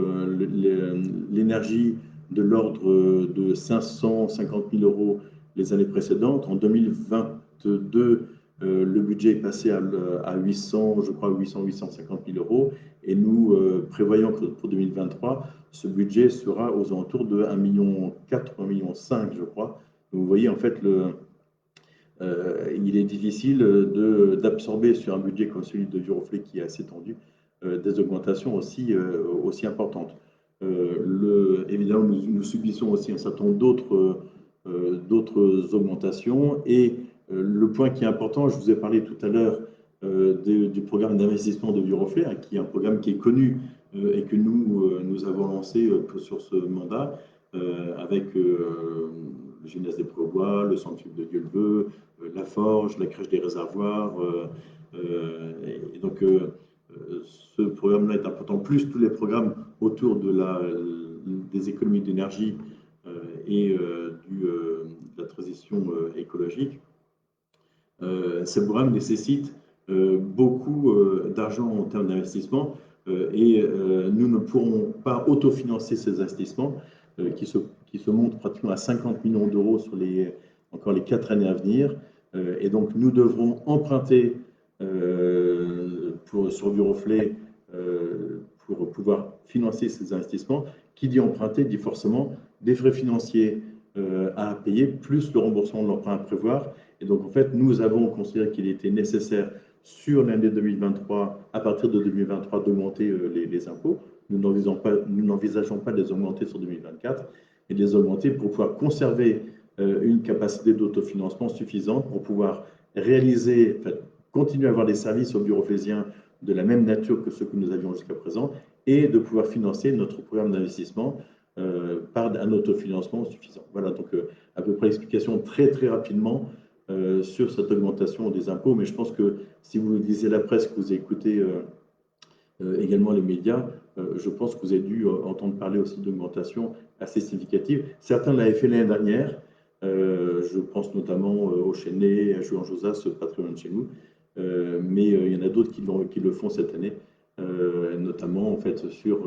l'énergie de l'ordre de 550 000 euros les années précédentes. En 2022, le budget est passé à 800, je crois 850 000 euros. Et nous prévoyons que pour 2023, ce budget sera aux alentours de 1,4 million, 1,5 million, je crois. Donc vous voyez, en fait, il est difficile d'absorber sur un budget comme celui de Viroflay qui est assez tendu des augmentations aussi importantes. Évidemment, nous subissons aussi un certain nombre d'autres augmentations. Et le point qui est important, je vous ai parlé tout à l'heure du programme d'investissement de Viroflay, qui est un programme qui est connu et que nous avons lancé sur ce mandat avec le gymnase des Préaubois, le centre de Dieu-le-Veut, la forge, la crèche des réservoirs. Et donc, ce programme-là est important, plus tous les programmes autour des économies d'énergie et de la transition écologique. Ces programmes nécessitent beaucoup d'argent en termes d'investissement et nous ne pourrons pas autofinancer ces investissements qui se montent pratiquement à 50 millions d'euros sur encore les 4 années à venir. Et donc, nous devrons emprunter sur Viroflay pour pouvoir financer ces investissements. Qui dit emprunter dit forcément des frais financiers à payer, plus le remboursement de l'emprunt à prévoir. Et donc, en fait, nous avons considéré qu'il était nécessaire sur l'année 2023, à partir de 2023, d'augmenter les impôts. Nous n'envisageons pas de les augmenter sur 2024, et de les augmenter pour pouvoir conserver une capacité d'autofinancement suffisante pour pouvoir continuer à avoir des services aux Viroflaysiens de la même nature que ceux que nous avions jusqu'à présent, et de pouvoir financer notre programme d'investissement par un autofinancement suffisant. Voilà, donc à peu près explication très très rapidement sur cette augmentation des impôts, mais je pense que si vous lisez la presse, que vous écoutez également les médias, je pense que vous avez dû entendre parler aussi d'augmentation assez significative. Certains l'avaient fait l'année dernière, je pense notamment au Chesnay, à Juan-Josas, ce patrimoine chez nous, mais il y en a d'autres qui le font cette année, notamment en fait sur,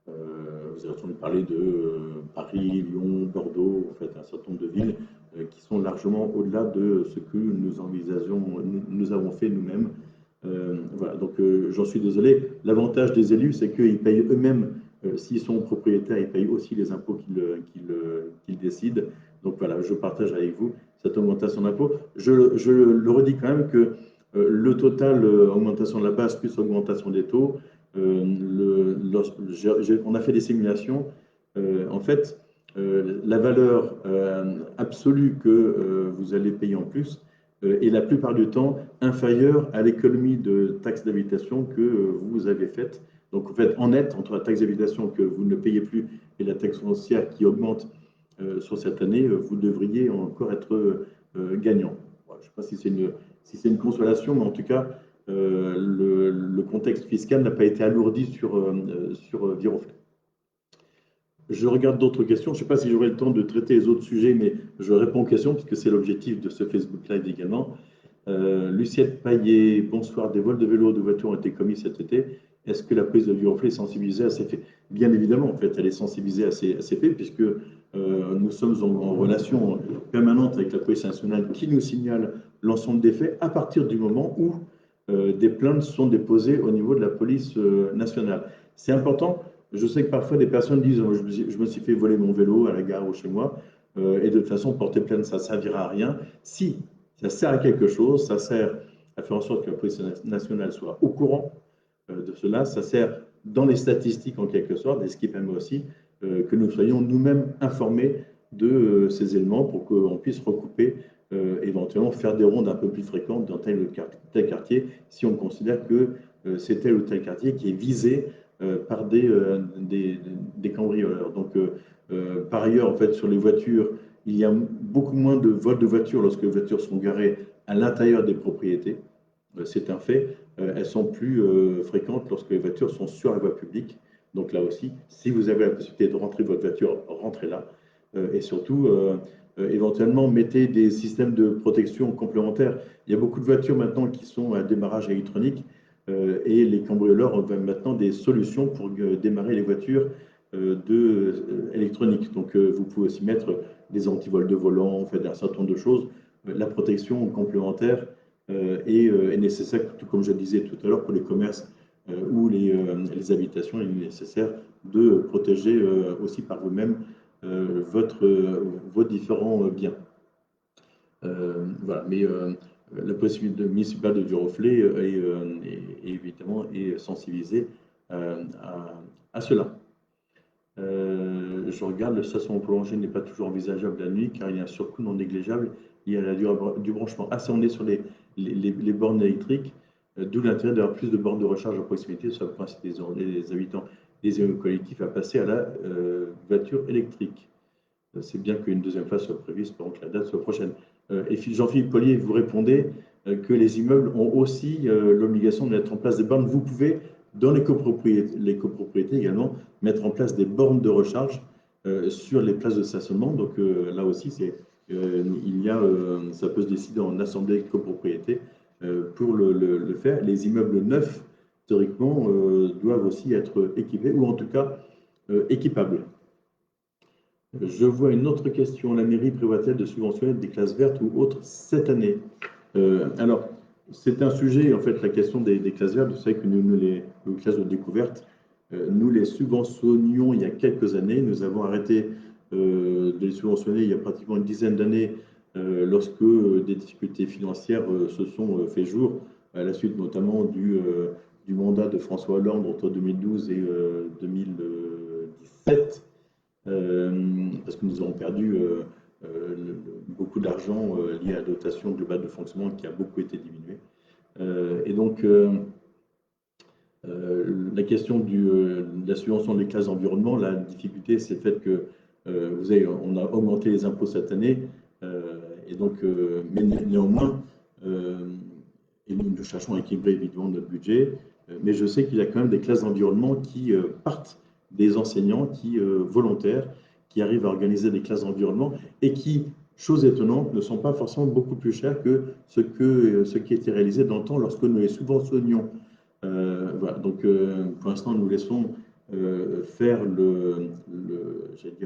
vous avez entendu parler de Paris, Lyon, Bordeaux, en fait un certain nombre de villes qui sont largement au-delà de ce que nous avons fait nous-mêmes. Voilà, donc j'en suis désolé. L'avantage des élus, c'est qu'ils payent eux-mêmes, s'ils sont propriétaires, ils payent aussi les impôts qu'ils décident. Donc voilà, je partage avec vous cette augmentation d'impôts. Je le redis quand même que le total augmentation de la base plus augmentation des taux, on a fait des simulations. En fait, la valeur absolue que vous allez payer en plus est la plupart du temps inférieure à l'économie de taxe d'habitation que vous avez faite. Donc, en fait, en net, entre la taxe d'habitation que vous ne payez plus et la taxe foncière qui augmente sur cette année, vous devriez encore être gagnant. Voilà, je ne sais pas si c'est une consolation, mais en tout cas, le contexte fiscal n'a pas été alourdi sur Viroflay. Je regarde d'autres questions. Je ne sais pas si j'aurai le temps de traiter les autres sujets, mais je réponds aux questions puisque c'est l'objectif de ce Facebook Live également. Luciette Paillet, bonsoir. Des vols de vélos ou de voitures ont été commis cet été. Est-ce que la police de Viroflay est sensibilisée à ces faits? Bien évidemment, en fait, elle est sensibilisée à ces faits puisque nous sommes en relation permanente avec la police nationale qui nous signale l'ensemble des faits à partir du moment où des plaintes sont déposées au niveau de la police nationale. C'est important. Je sais que parfois des personnes disent je me suis fait voler mon vélo à la gare ou chez moi et de toute façon porter plainte ça ne servira à rien. Si ça sert à quelque chose, ça sert à faire en sorte que la police nationale soit au courant de cela, ça sert dans les statistiques en quelque sorte, et ce qui permet aussi que nous soyons nous-mêmes informés de ces éléments pour qu'on puisse recouper, éventuellement faire des rondes un peu plus fréquentes dans tel ou tel quartier si on considère que c'est tel ou tel quartier qui est visé par des cambrioleurs. Donc, par ailleurs, en fait, sur les voitures, il y a beaucoup moins de vols de voitures lorsque les voitures sont garées à l'intérieur des propriétés. C'est un fait. Elles sont plus fréquentes lorsque les voitures sont sur la voie publique. Donc là aussi, si vous avez la possibilité de rentrer votre voiture, rentrez-la. Et surtout, éventuellement, mettez des systèmes de protection complémentaires. Il y a beaucoup de voitures maintenant qui sont à démarrage électronique et les cambrioleurs ont maintenant des solutions pour démarrer les voitures électroniques. Donc, vous pouvez aussi mettre des antivols de volant, fait un certain nombre de choses. La protection complémentaire est nécessaire, tout comme je le disais tout à l'heure, pour les commerces ou les habitations. Il est nécessaire de protéger aussi par vous-même vos différents biens. Voilà, mais la police municipale de Viroflay évidemment est sensibilisée à cela. Je regarde, le stationnement prolongé n'est pas toujours envisageable la nuit car il y a un surcoût non négligeable lié à la durée du branchement. Ah, ça, on est sur les bornes électriques, d'où l'intérêt d'avoir plus de bornes de recharge à proximité, ça pour inciter les habitants des immeubles collectifs à passer à la voiture électrique. C'est bien qu'une deuxième phase soit prévue, espérons que la date soit prochaine. Et Jean-Philippe Collier, vous répondez que les immeubles ont aussi l'obligation de mettre en place des bornes. Vous pouvez, dans les copropriétés également, mettre en place des bornes de recharge sur les places de stationnement. Donc là aussi, ça peut se décider en assemblée de copropriété pour le faire. Les immeubles neufs, théoriquement, doivent aussi être équipés, ou en tout cas équipables. Je vois une autre question. La mairie prévoit-elle de subventionner des classes vertes ou autres cette année? Alors, c'est un sujet, en fait, la question des classes vertes. Vous savez que les classes de découverte, nous les subventionnions il y a quelques années. Nous avons arrêté de les subventionner il y a pratiquement une dizaine d'années lorsque des difficultés financières se sont fait jour, à la suite notamment du mandat de François Hollande entre 2012 et 2017. Parce que nous avons perdu beaucoup d'argent lié à la dotation globale de fonctionnement qui a beaucoup été diminuée. Et donc, la question de la subvention des classes d'environnement, la difficulté, c'est le fait que on a augmenté les impôts cette année, et donc, mais néanmoins, et nous cherchons à équilibrer évidemment notre budget, mais je sais qu'il y a quand même des classes d'environnement qui partent des enseignants volontaires qui arrivent à organiser des classes d'environnement et qui, chose étonnante, ne sont pas forcément beaucoup plus chères que ce qui était réalisé dans le temps lorsque nous les subventionnions. Voilà, donc pour l'instant, nous laissons faire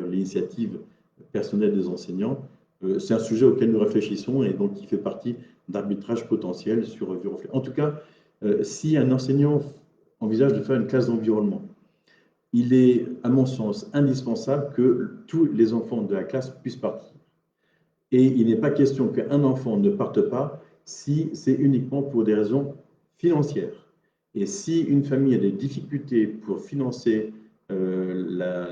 l'initiative personnelle des enseignants. C'est un sujet auquel nous réfléchissons et donc qui fait partie d'arbitrage potentiel sur Viroflay. En tout cas, si un enseignant envisage de faire une classe d'environnement, il est, à mon sens, indispensable que tous les enfants de la classe puissent partir. Et il n'est pas question qu'un enfant ne parte pas si c'est uniquement pour des raisons financières. Et si une famille a des difficultés pour financer le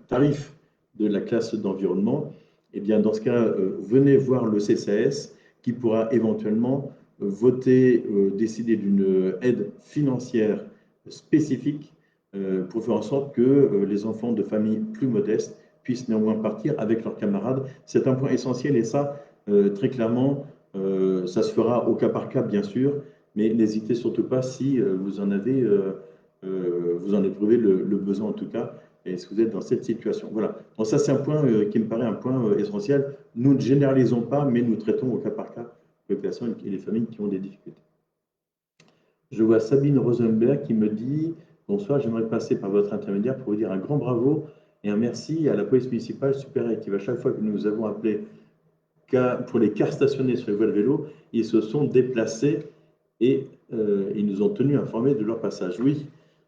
tarif de la classe d'environnement, eh bien, dans ce cas, venez voir le CCAS qui pourra éventuellement décider d'une aide financière spécifique pour faire en sorte que les enfants de familles plus modestes puissent néanmoins partir avec leurs camarades. C'est un point essentiel et ça, très clairement, ça se fera au cas par cas, bien sûr, mais n'hésitez surtout pas si vous en éprouvez le besoin en tout cas, est-ce que vous êtes dans cette situation? Voilà. Donc ça, c'est un point qui me paraît un point essentiel. Nous ne généralisons pas, mais nous traitons au cas par cas les personnes et les familles qui ont des difficultés. Je vois Sabine Rosenberg qui me dit: bonsoir, j'aimerais passer par votre intermédiaire pour vous dire un grand bravo et un merci à la police municipale super active. À chaque fois que nous avons appelé pour les cars stationnés sur les voies de vélo, ils se sont déplacés et ils nous ont tenus informés de leur passage. Oui,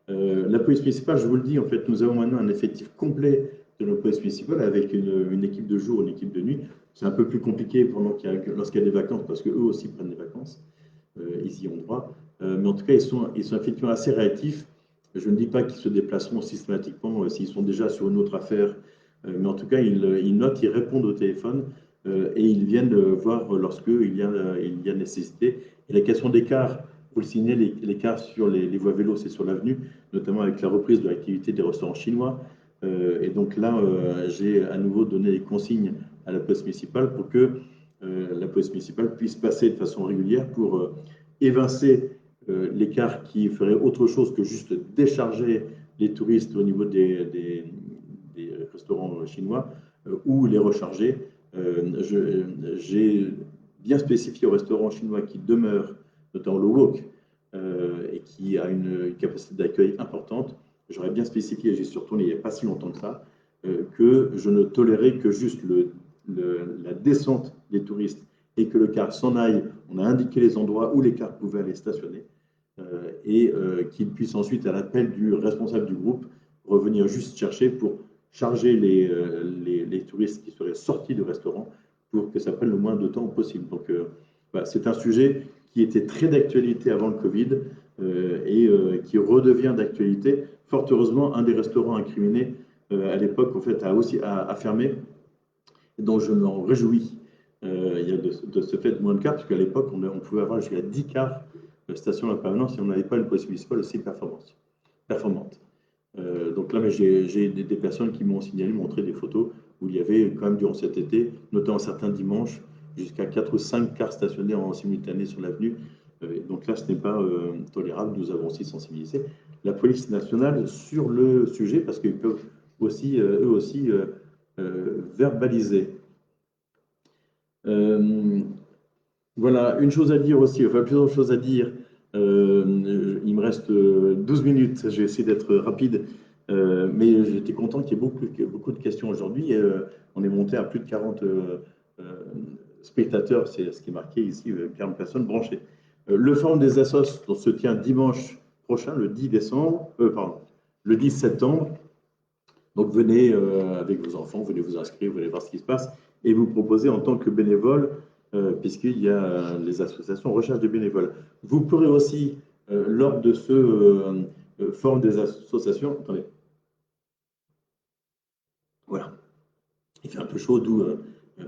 la police municipale, je vous le dis, en fait, nous avons maintenant un effectif complet de notre police municipale avec une équipe de jour, une équipe de nuit. C'est un peu plus compliqué lorsqu'il y a des vacances parce qu'eux aussi prennent des vacances. Ils y ont droit. Mais en tout cas, ils sont effectivement assez réactifs. Je ne dis pas qu'ils se déplaceront systématiquement s'ils sont déjà sur une autre affaire, mais en tout cas, ils notent, ils répondent au téléphone et ils viennent voir lorsqu'il y a nécessité. Et la question d'écart, vous le signez, l'écart sur les voies vélos, c'est sur l'avenue, notamment avec la reprise de l'activité des restaurants chinois. Et donc là, j'ai à nouveau donné les consignes à la police municipale pour que la police municipale puisse passer de façon régulière pour évincer l'écart qui ferait autre chose que juste décharger les touristes au niveau des restaurants chinois ou les recharger. J'ai bien spécifié aux restaurants chinois qui demeurent, notamment le wok, et qui a une capacité d'accueil importante. J'aurais bien spécifié, j'y suis retourné il n'y a pas si longtemps que ça, que je ne tolérais que juste la descente des touristes et que le car s'en aille. On a indiqué les endroits où les cars pouvaient aller stationner et qu'ils puissent ensuite, à l'appel du responsable du groupe, revenir juste chercher pour charger les touristes qui seraient sortis du restaurant pour que ça prenne le moins de temps possible. Donc, c'est un sujet qui était très d'actualité avant le Covid et qui redevient d'actualité. Fort heureusement, un des restaurants incriminés à l'époque, en fait, a fermé, dont je m'en réjouis. Il y a de ce fait moins de cars, parce qu'à l'époque, on pouvait avoir jusqu'à 10 cars stations à permanence si on n'avait pas une police municipale aussi performante. Donc là, j'ai des personnes qui m'ont signalé, montré des photos où il y avait quand même durant cet été, notamment certains dimanches, jusqu'à 4 ou 5 cars stationnés en simultané sur l'avenue. Donc là, ce n'est pas tolérable. Nous avons aussi sensibilisé la police nationale sur le sujet parce qu'ils peuvent aussi, eux aussi, verbaliser. Voilà, une chose à dire aussi, enfin plusieurs choses à dire. Il me reste 12 minutes, je vais essayer d'être rapide, mais j'étais content qu'il y ait beaucoup de questions aujourd'hui. On est monté à plus de 40 spectateurs, c'est ce qui est marqué ici, 40 personnes branchées. Le forum des assos se tient dimanche prochain, le 10 décembre, le 10 septembre. Donc venez avec vos enfants, venez vous inscrire, venez voir ce qui se passe et vous proposer en tant que bénévole, puisqu'il y a les associations recherche de bénévoles. Vous pourrez aussi, lors de ce forum des associations, attendez, voilà, il fait un peu chaud, d'où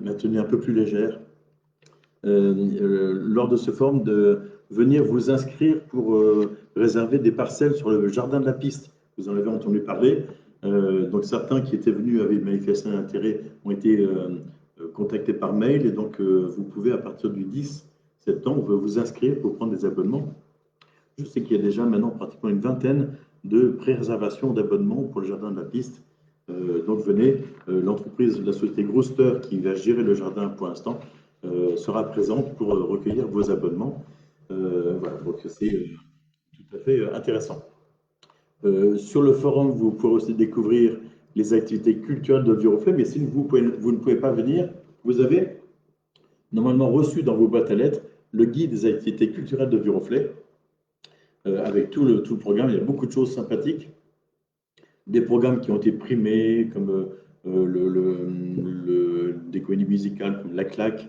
ma tenue un peu plus légère. Lors de ce forum, de venir vous inscrire pour réserver des parcelles sur le jardin de la piste. Vous en avez entendu parler. Donc certains qui étaient venus avaient manifesté un intérêt ont été contactés par mail et donc vous pouvez à partir du 10 septembre vous inscrire pour prendre des abonnements. Je sais qu'il y a déjà maintenant pratiquement une vingtaine de pré-réservations d'abonnements pour le jardin de la piste. Donc venez, l'entreprise, la société Grooster qui va gérer le jardin pour l'instant sera présente pour recueillir vos abonnements. Voilà, donc c'est tout à fait intéressant. Sur le forum, vous pourrez aussi découvrir les activités culturelles de Viroflay, mais si vous ne pouvez pas venir, vous avez normalement reçu dans vos boîtes à lettres le guide des activités culturelles de Viroflay, avec tout le programme. Il y a beaucoup de choses sympathiques, des programmes qui ont été primés, comme des comédies musicales comme La Claque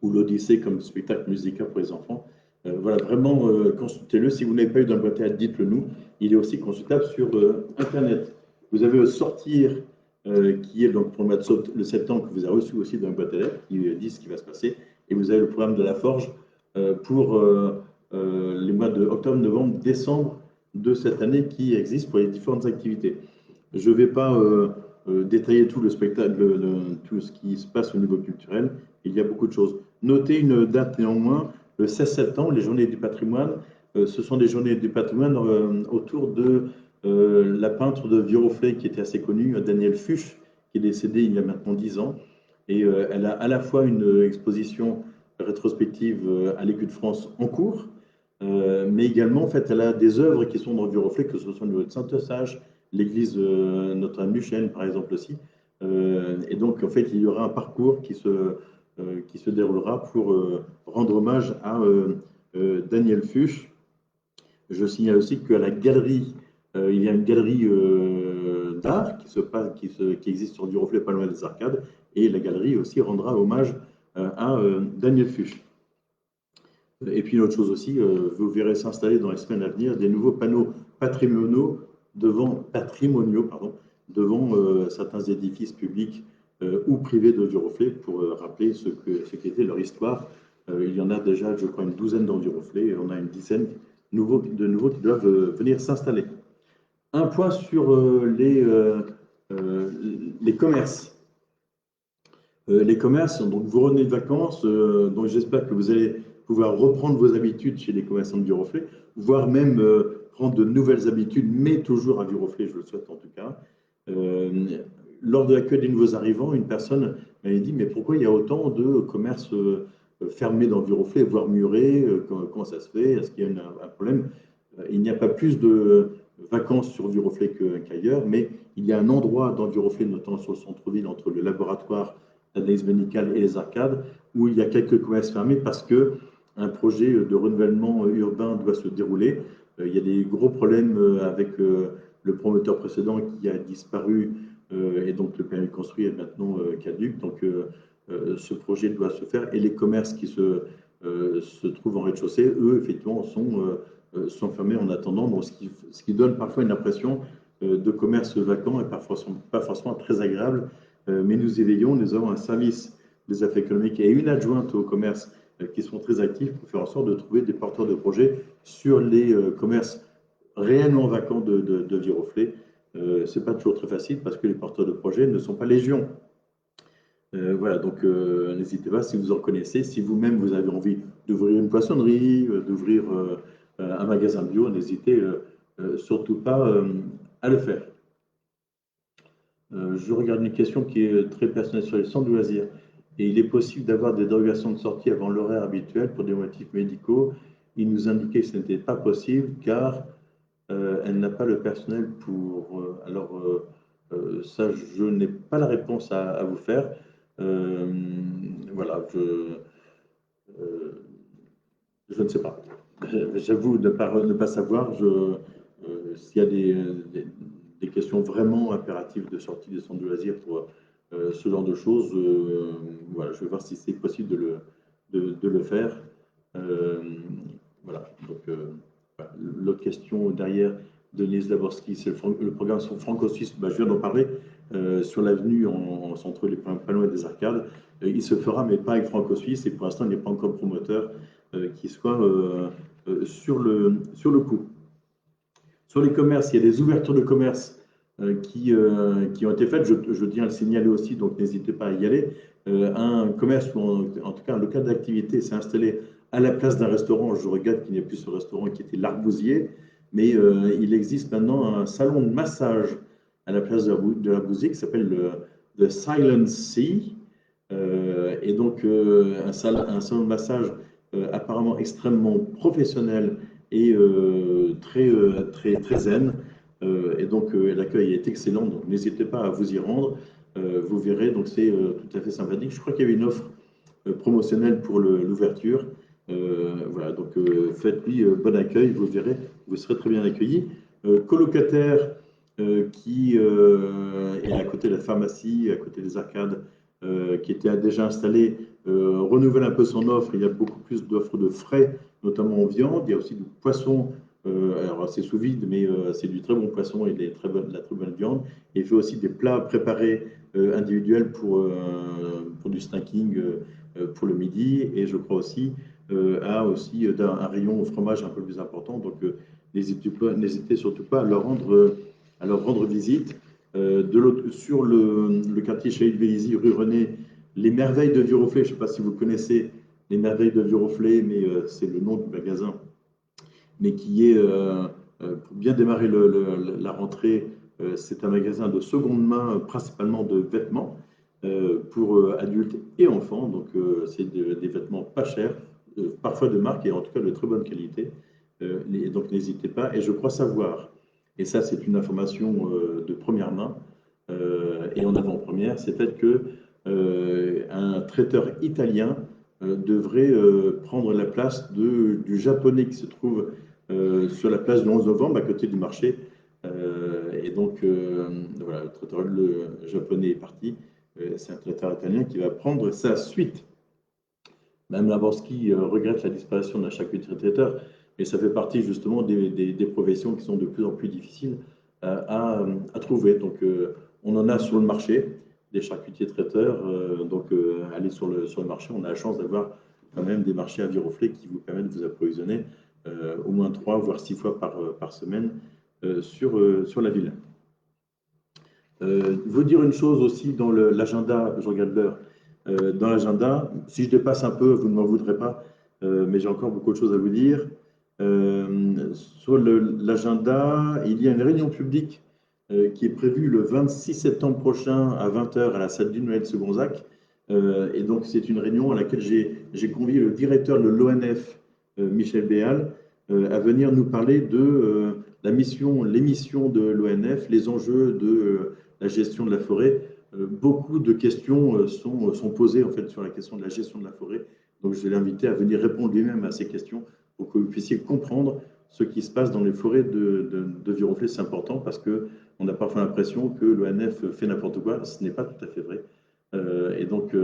ou l'Odyssée comme spectacle musical pour les enfants. Voilà, vraiment, consultez-le. Si vous n'avez pas eu dans le boîte à lettres, dites-le nous. Il est aussi consultable sur Internet. Vous avez Sortir, qui est donc pour le mois de septembre, que vous avez reçu aussi dans le boîte à lettres, qui dit ce qui va se passer. Et vous avez le programme de la Forge pour les mois de octobre, novembre, décembre de cette année qui existe pour les différentes activités. Je ne vais pas détailler tout le spectacle, tout ce qui se passe au niveau culturel. Il y a beaucoup de choses. Notez une date néanmoins, le 16 septembre, les Journées du patrimoine. Ce sont des Journées du patrimoine autour de la peintre de Viroflay qui était assez connue, Danielle Fuchs, qui est décédée il y a maintenant 10 ans. Et elle a à la fois une exposition rétrospective à l'Écu de France en cours, mais également, en fait, elle a des œuvres qui sont dans Viroflay, que ce soit au niveau de Saint-Eustache, l'église Notre-Dame du Chêne, par exemple, aussi. Et donc, en fait, il y aura un parcours qui se déroulera pour rendre hommage à Daniel Fuchs. Je signale aussi qu'à la galerie, il y a une galerie d'art qui existe sur Viroflay, pas loin des Arcades, et la galerie aussi rendra hommage à Daniel Fuchs. Et puis une autre chose aussi, vous verrez s'installer dans les semaines à venir des nouveaux panneaux patrimoniaux devant certains édifices publics ou privés de Viroflay pour rappeler ce qu'était leur histoire. Il y en a déjà, je crois, une douzaine dans Viroflay et on a une dizaine de nouveaux qui doivent venir s'installer. Un point sur les commerces. Les commerces, donc vous revenez de vacances, donc j'espère que vous allez pouvoir reprendre vos habitudes chez les commerçants de Viroflay, voire même prendre de nouvelles habitudes, mais toujours à Viroflay, je le souhaite en tout cas. Lors de l'accueil des nouveaux arrivants, une personne m'avait dit, mais pourquoi il y a autant de commerces fermés dans Viroflay, voire murés, comment ça se fait? Est-ce qu'il y a un problème? Il n'y a pas plus de vacances sur Viroflay qu'ailleurs, mais il y a un endroit dans Viroflay, notamment sur le centre-ville, entre le laboratoire d'analyse médicale et les arcades, où il y a quelques commerces fermés parce que un projet de renouvellement urbain doit se dérouler. Il y a des gros problèmes avec le promoteur précédent qui a disparu et donc le permis de construire est maintenant caduc. Donc ce projet doit se faire et les commerces qui se trouvent en rez-de-chaussée, eux, effectivement, sont fermés en attendant, donc ce qui donne parfois une impression de commerce vacant et pas forcément très agréable. Mais nous y veillons, nous avons un service des affaires économiques et une adjointe au commerce qui sont très actifs pour faire en sorte de trouver des porteurs de projets sur les commerces réellement vacants de Viroflay. Ce n'est pas toujours très facile parce que les porteurs de projets ne sont pas légion. Voilà, donc n'hésitez pas si vous en connaissez, si vous-même vous avez envie d'ouvrir une poissonnerie, d'ouvrir un magasin bio, n'hésitez surtout pas à le faire. Je regarde une question qui est très personnelle sur les centres de loisirs. Et il est possible d'avoir des dérogations de sortie avant l'horaire habituel pour des motifs médicaux. Il nous indiquait que ce n'était pas possible car elle n'a pas le personnel pour. Ça, je n'ai pas la réponse à vous faire. Voilà, je ne sais pas. J'avoue ne pas savoir. S'il y a des questions vraiment impératives de sortie des centres de loisirs pour ce genre de choses, voilà, je vais voir si c'est possible de le faire. Voilà, donc voilà. L'autre question derrière, Denise Laborski, c'est le programme franco-suisse, je viens d'en parler, sur l'avenue entre les Palois et des Arcades. Il se fera, mais pas avec franco-suisse, et pour l'instant, il n'y a pas encore de promoteur qui soit sur le coup. Sur les commerces, il y a des ouvertures de commerce qui ont été faites. Je tiens à le signaler aussi, donc n'hésitez pas à y aller. Un commerce, ou en tout cas un local d'activité, s'est installé à la place d'un restaurant. Je regrette qu'il n'y ait plus ce restaurant qui était l'Arbousier, mais il existe maintenant un salon de massage à la place de l'Arbousier qui s'appelle le Silent Sea. Et donc un salon de massage apparemment extrêmement professionnel et très zen. Et donc l'accueil est excellent, donc n'hésitez pas à vous y rendre. Vous verrez, donc c'est tout à fait sympathique. Je crois qu'il y avait une offre promotionnelle pour l'ouverture. Voilà, donc faites-lui bon accueil, vous verrez, vous serez très bien accueillis. Colocataire qui est à côté de la pharmacie, à côté des arcades, qui était déjà installé, renouvelle un peu son offre. Il y a beaucoup plus d'offres de frais, notamment en viande. Il y a aussi du poisson. Alors c'est sous vide, mais c'est du très bon poisson et de la très bonne viande. Et il fait aussi des plats préparés individuels pour du snacking pour le midi. Et je crois aussi a aussi un rayon au fromage un peu plus important. Donc n'hésitez surtout pas à leur rendre visite. Sur le quartier Chailly-Vélizy, rue René, les Merveilles de Viroflay, je ne sais pas si vous connaissez les Merveilles de Viroflay, mais c'est le nom du magasin, mais qui est pour bien démarrer la rentrée, c'est un magasin de seconde main, principalement de vêtements pour adultes et enfants. Donc, c'est des vêtements pas chers, parfois de marque et en tout cas de très bonne qualité. Et donc, n'hésitez pas. Et je crois savoir, et ça, c'est une information de première main et en avant-première, c'est peut-être que un traiteur italien devrait prendre la place du japonais qui se trouve sur la place du 11 novembre, à côté du marché. Et donc, voilà, le japonais est parti. C'est un traiteur italien qui va prendre sa suite. Même Laborski regrette la disparition d'un charcutier traiteur, mais ça fait partie justement des professions qui sont de plus en plus difficiles à trouver. Donc, on en a sur le marché des charcutiers traiteurs. Donc, allez sur le marché, on a la chance d'avoir quand même des marchés à Viroflay qui vous permettent de vous approvisionner au moins 3 voire 6 fois par semaine sur la ville. Vous dire une chose aussi dans l'agenda, je regarde l'heure, dans l'agenda, si je dépasse un peu, vous ne m'en voudrez pas, mais j'ai encore beaucoup de choses à vous dire. Sur l'agenda, il y a une réunion publique qui est prévue le 26 septembre prochain à 20h à la salle du Noël Segonzac. Et donc, c'est une réunion à laquelle j'ai convié le directeur de l'ONF, Michel Béal, à venir nous parler de les missions de l'ONF, les enjeux de la gestion de la forêt. Beaucoup de questions sont posées en fait sur la question de la gestion de la forêt. Donc, je vais l'inviter à venir répondre lui-même à ces questions pour que vous puissiez comprendre ce qui se passe dans les forêts de Viroflay. C'est important parce qu'on a parfois l'impression que l'ONF fait n'importe quoi. Ce n'est pas tout à fait vrai. Et donc,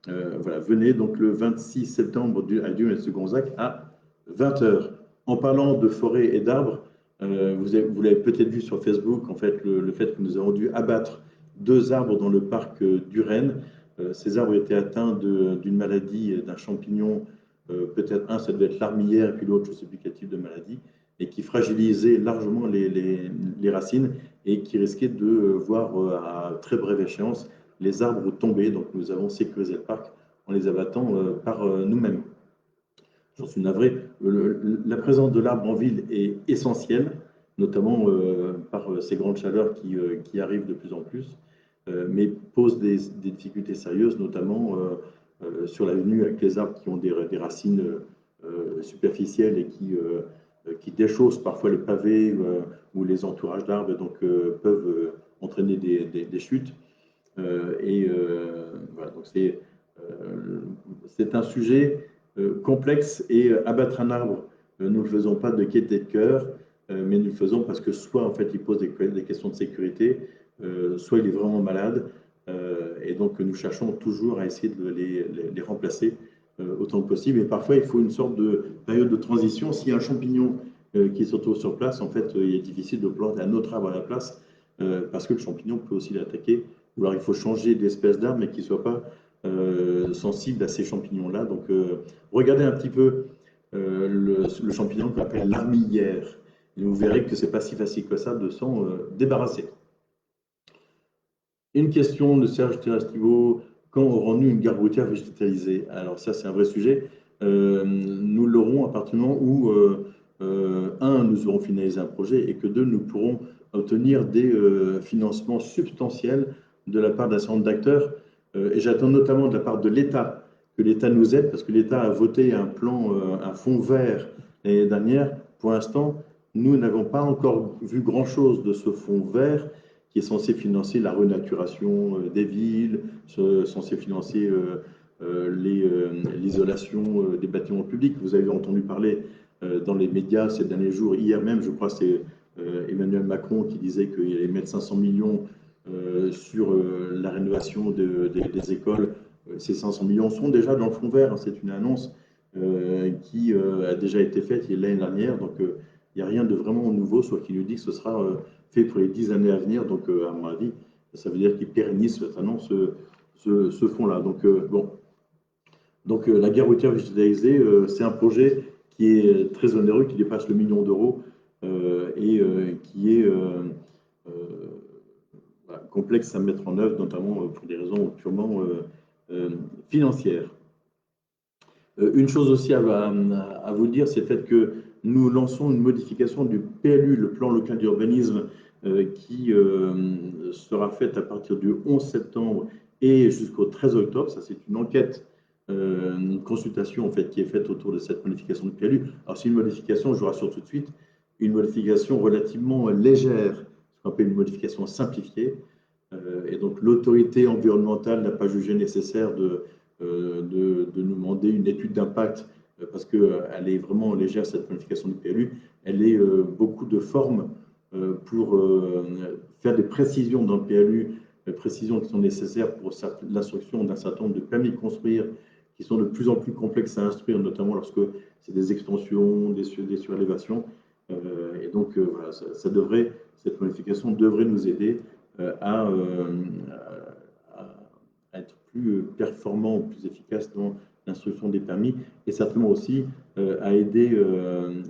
voilà, venez donc le 26 septembre à Dieu-et-Segonzac à 20h. En parlant de forêt et d'arbres, vous l'avez peut-être vu sur Facebook, en fait, le fait que nous avons dû abattre 2 arbres dans le parc du Rennes. Ces arbres étaient atteints d'une maladie, d'un champignon, peut-être un, ça devait être l'armilière, et puis l'autre, je ne sais plus quel type de maladie, et qui fragilisait largement les racines et qui risquait de voir à très brève échéance les arbres tomber. Donc nous avons sécurisé le parc en les abattant par nous-mêmes. J'en suis navré. La présence de l'arbre en ville est essentielle, notamment par ces grandes chaleurs qui arrivent de plus en plus, mais pose des difficultés sérieuses, notamment sur l'avenue avec les arbres qui ont des racines superficielles et qui déchaussent parfois les pavés ou les entourages d'arbres, donc peuvent entraîner des chutes. Voilà, donc c'est un sujet complexe et abattre un arbre, nous ne le faisons pas de gaieté de cœur, mais nous le faisons parce que soit en fait il pose des questions de sécurité, soit il est vraiment malade, et donc nous cherchons toujours à essayer de les remplacer autant que possible. Et parfois il faut une sorte de période de transition. S'il y a un champignon qui se retrouve sur place, en fait il est difficile de planter un autre arbre à la place parce que le champignon peut aussi l'attaquer. Ou alors il faut changer d'espèce d'arbre mais qui ne soit pas sensible à ces champignons-là. Donc, regardez un petit peu le champignon qu'on appelle l'armilière. Et vous verrez que ce n'est pas si facile que ça de s'en débarrasser. Une question de Serge Terrastivo. Quand aurons-nous une gare routière végétalisée? Alors ça, c'est un vrai sujet. Nous l'aurons à partir du moment où, un, nous aurons finalisé un projet et que deux, nous pourrons obtenir des financements substantiels de la part d'un certain nombre d'acteurs. Et j'attends notamment de la part de l'État que l'État nous aide, parce que l'État a voté un plan, un fonds vert l'année dernière. Pour l'instant, nous n'avons pas encore vu grand-chose de ce fonds vert qui est censé financer la renaturation des villes, censé financer l'isolation des bâtiments publics. Vous avez entendu parler dans les médias ces derniers jours, hier même, je crois, c'est Emmanuel Macron qui disait qu'il allait mettre 500 millions sur la rénovation des écoles. Ces 500 millions sont déjà dans le fonds vert, hein, c'est une annonce qui a déjà été faite l'année dernière, donc il n'y a rien de vraiment nouveau, sauf qu'il nous dit que ce sera fait pour les 10 années à venir, donc à mon avis, ça veut dire qu'il pérennise certainement ce fonds-là. Donc, bon. Donc la gare routière végétalisée, c'est un projet qui est très onéreux, qui dépasse le million d'euros et qui est complexe à mettre en œuvre, notamment pour des raisons purement financières. Une chose aussi à vous dire, c'est le fait que nous lançons une modification du PLU, le plan local d'urbanisme, qui sera faite à partir du 11 septembre et jusqu'au 13 octobre. Ça, c'est une enquête, une consultation en fait, qui est faite autour de cette modification du PLU. Alors, c'est une modification, je vous rassure tout de suite, une modification relativement légère, ce qu'on appelle une modification simplifiée. Et donc, l'autorité environnementale n'a pas jugé nécessaire de nous demander une étude d'impact parce qu'elle est vraiment légère, cette planification du PLU. Elle est beaucoup de formes pour faire des précisions dans le PLU, précisions qui sont nécessaires pour l'instruction d'un certain nombre de permis de construire qui sont de plus en plus complexes à instruire, notamment lorsque c'est des extensions, des surélévations. Et donc, voilà, cette planification devrait nous aider à être plus performant, plus efficace dans l'instruction des permis et certainement aussi à aider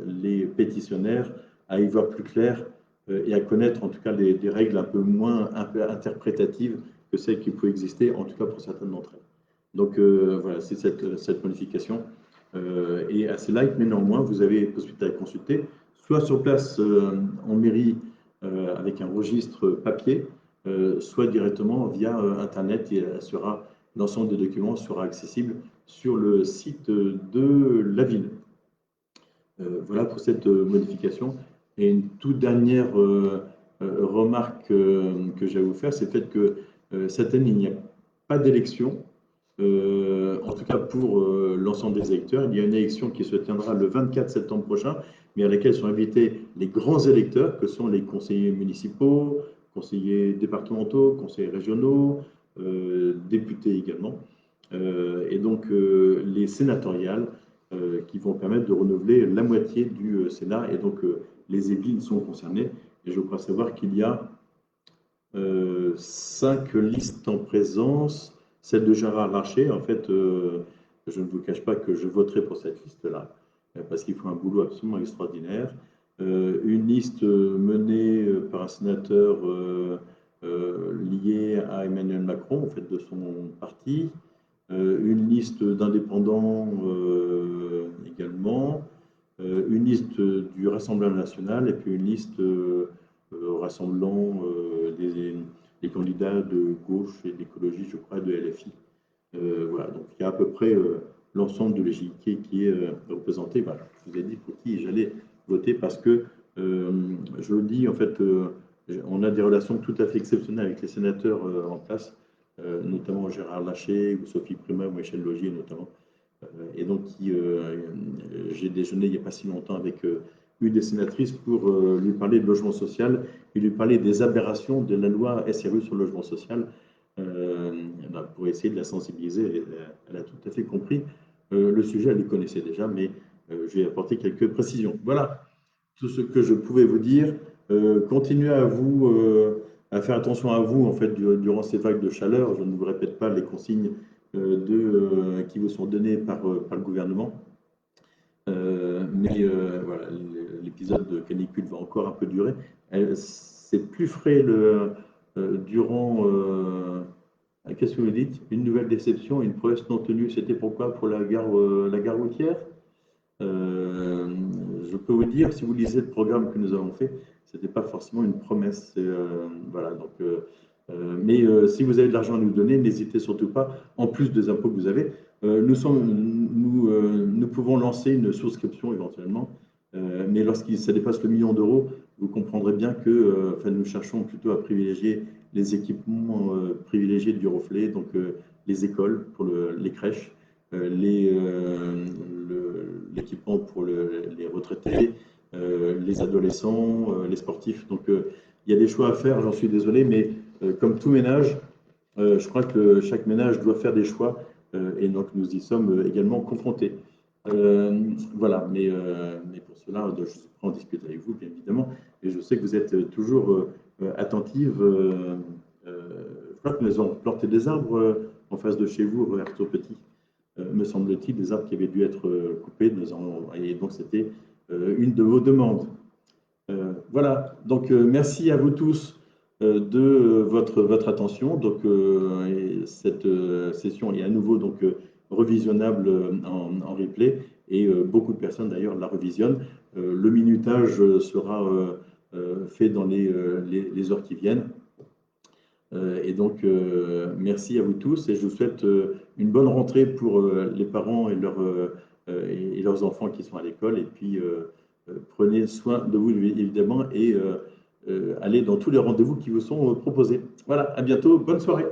les pétitionnaires à y voir plus clair et à connaître en tout cas des règles un peu moins interprétatives que celles qui peuvent exister, en tout cas pour certaines d'entre elles. Donc voilà, c'est cette modification est assez light, mais néanmoins, vous avez possibilité de la consulter, soit sur place en mairie avec un registre papier, soit directement via Internet et l'ensemble des documents sera accessible sur le site de la ville. Voilà pour cette modification. Et une toute dernière remarque que j'ai à vous faire, c'est le fait que cette année, il n'y a pas d'élection, en tout cas pour l'ensemble des électeurs. Il y a une élection qui se tiendra le 24 septembre prochain, mais à laquelle sont invités les grands électeurs, que sont les conseillers municipaux, conseillers départementaux, conseillers régionaux, députés également, et donc les sénatoriales qui vont permettre de renouveler la moitié du Sénat, et donc les édiles sont concernés. Et je crois savoir qu'il y a 5 listes en présence, celle de Gérard Larcher. En fait, je ne vous cache pas que je voterai pour cette liste-là, parce qu'il faut un boulot absolument extraordinaire. Une liste menée par un sénateur lié à Emmanuel Macron, en fait, de son parti. Une liste d'indépendants également. Une liste du Rassemblement national et puis une liste rassemblant les candidats de gauche et d'écologie, je crois, de LFI. Voilà, donc il y a à peu près l'ensemble de l'échiquier qui est représenté. Voilà, je vous ai dit pour qui j'allais voter parce que, je le dis, en fait, on a des relations tout à fait exceptionnelles avec les sénateurs en place, notamment Gérard Larcher, ou Sophie Primas, ou Michel Laugier notamment. Et donc, j'ai déjeuné il n'y a pas si longtemps avec une des sénatrices pour lui parler de logement social et lui parler des aberrations de la loi SRU sur le logement social pour essayer de la sensibiliser. Elle a tout à fait compris le sujet, elle le connaissait déjà, mais je vais apporter quelques précisions. Voilà tout ce que je pouvais vous dire. Continuez à faire attention à vous en fait durant ces vagues de chaleur. Je ne vous répète pas les consignes qui vous sont données par le gouvernement. Mais voilà, l'épisode de canicule va encore un peu durer. C'est plus frais durant. Qu'est-ce que vous dites? Une nouvelle déception, une promesse non tenue. C'était pourquoi? Pour la gare routière. Je peux vous dire, si vous lisez le programme que nous avons fait, ce n'était pas forcément une promesse. Voilà, donc, mais si vous avez de l'argent à nous donner, n'hésitez surtout pas, en plus des impôts que vous avez. Nous pouvons lancer une souscription éventuellement, mais lorsque ça dépasse le million d'euros, vous comprendrez bien que nous cherchons plutôt à privilégier les équipements privilégiés du reflet, donc les écoles pour les crèches, l'équipement pour les retraités, les adolescents, les sportifs. Donc il y a des choix à faire, j'en suis désolé, mais comme tout ménage, je crois que chaque ménage doit faire des choix et donc nous y sommes également confrontés. Voilà, mais pour cela, je suis prêt à en discuter avec vous, bien évidemment, et je sais que vous êtes toujours attentive. Je crois que nous avons planté des arbres en face de chez vous, Arthur Petit, me semble-t-il, des arbres qui avaient dû être coupés, et donc c'était une de vos demandes. Voilà, donc merci à vous tous de votre attention. Donc cette session est à nouveau donc revisionnable en replay et beaucoup de personnes d'ailleurs la revisionnent. le minutage sera fait dans les heures qui viennent. Et donc, merci à vous tous et je vous souhaite une bonne rentrée pour les parents et leurs enfants qui sont à l'école. Et puis, prenez soin de vous, évidemment, et allez dans tous les rendez-vous qui vous sont proposés. Voilà, à bientôt, bonne soirée.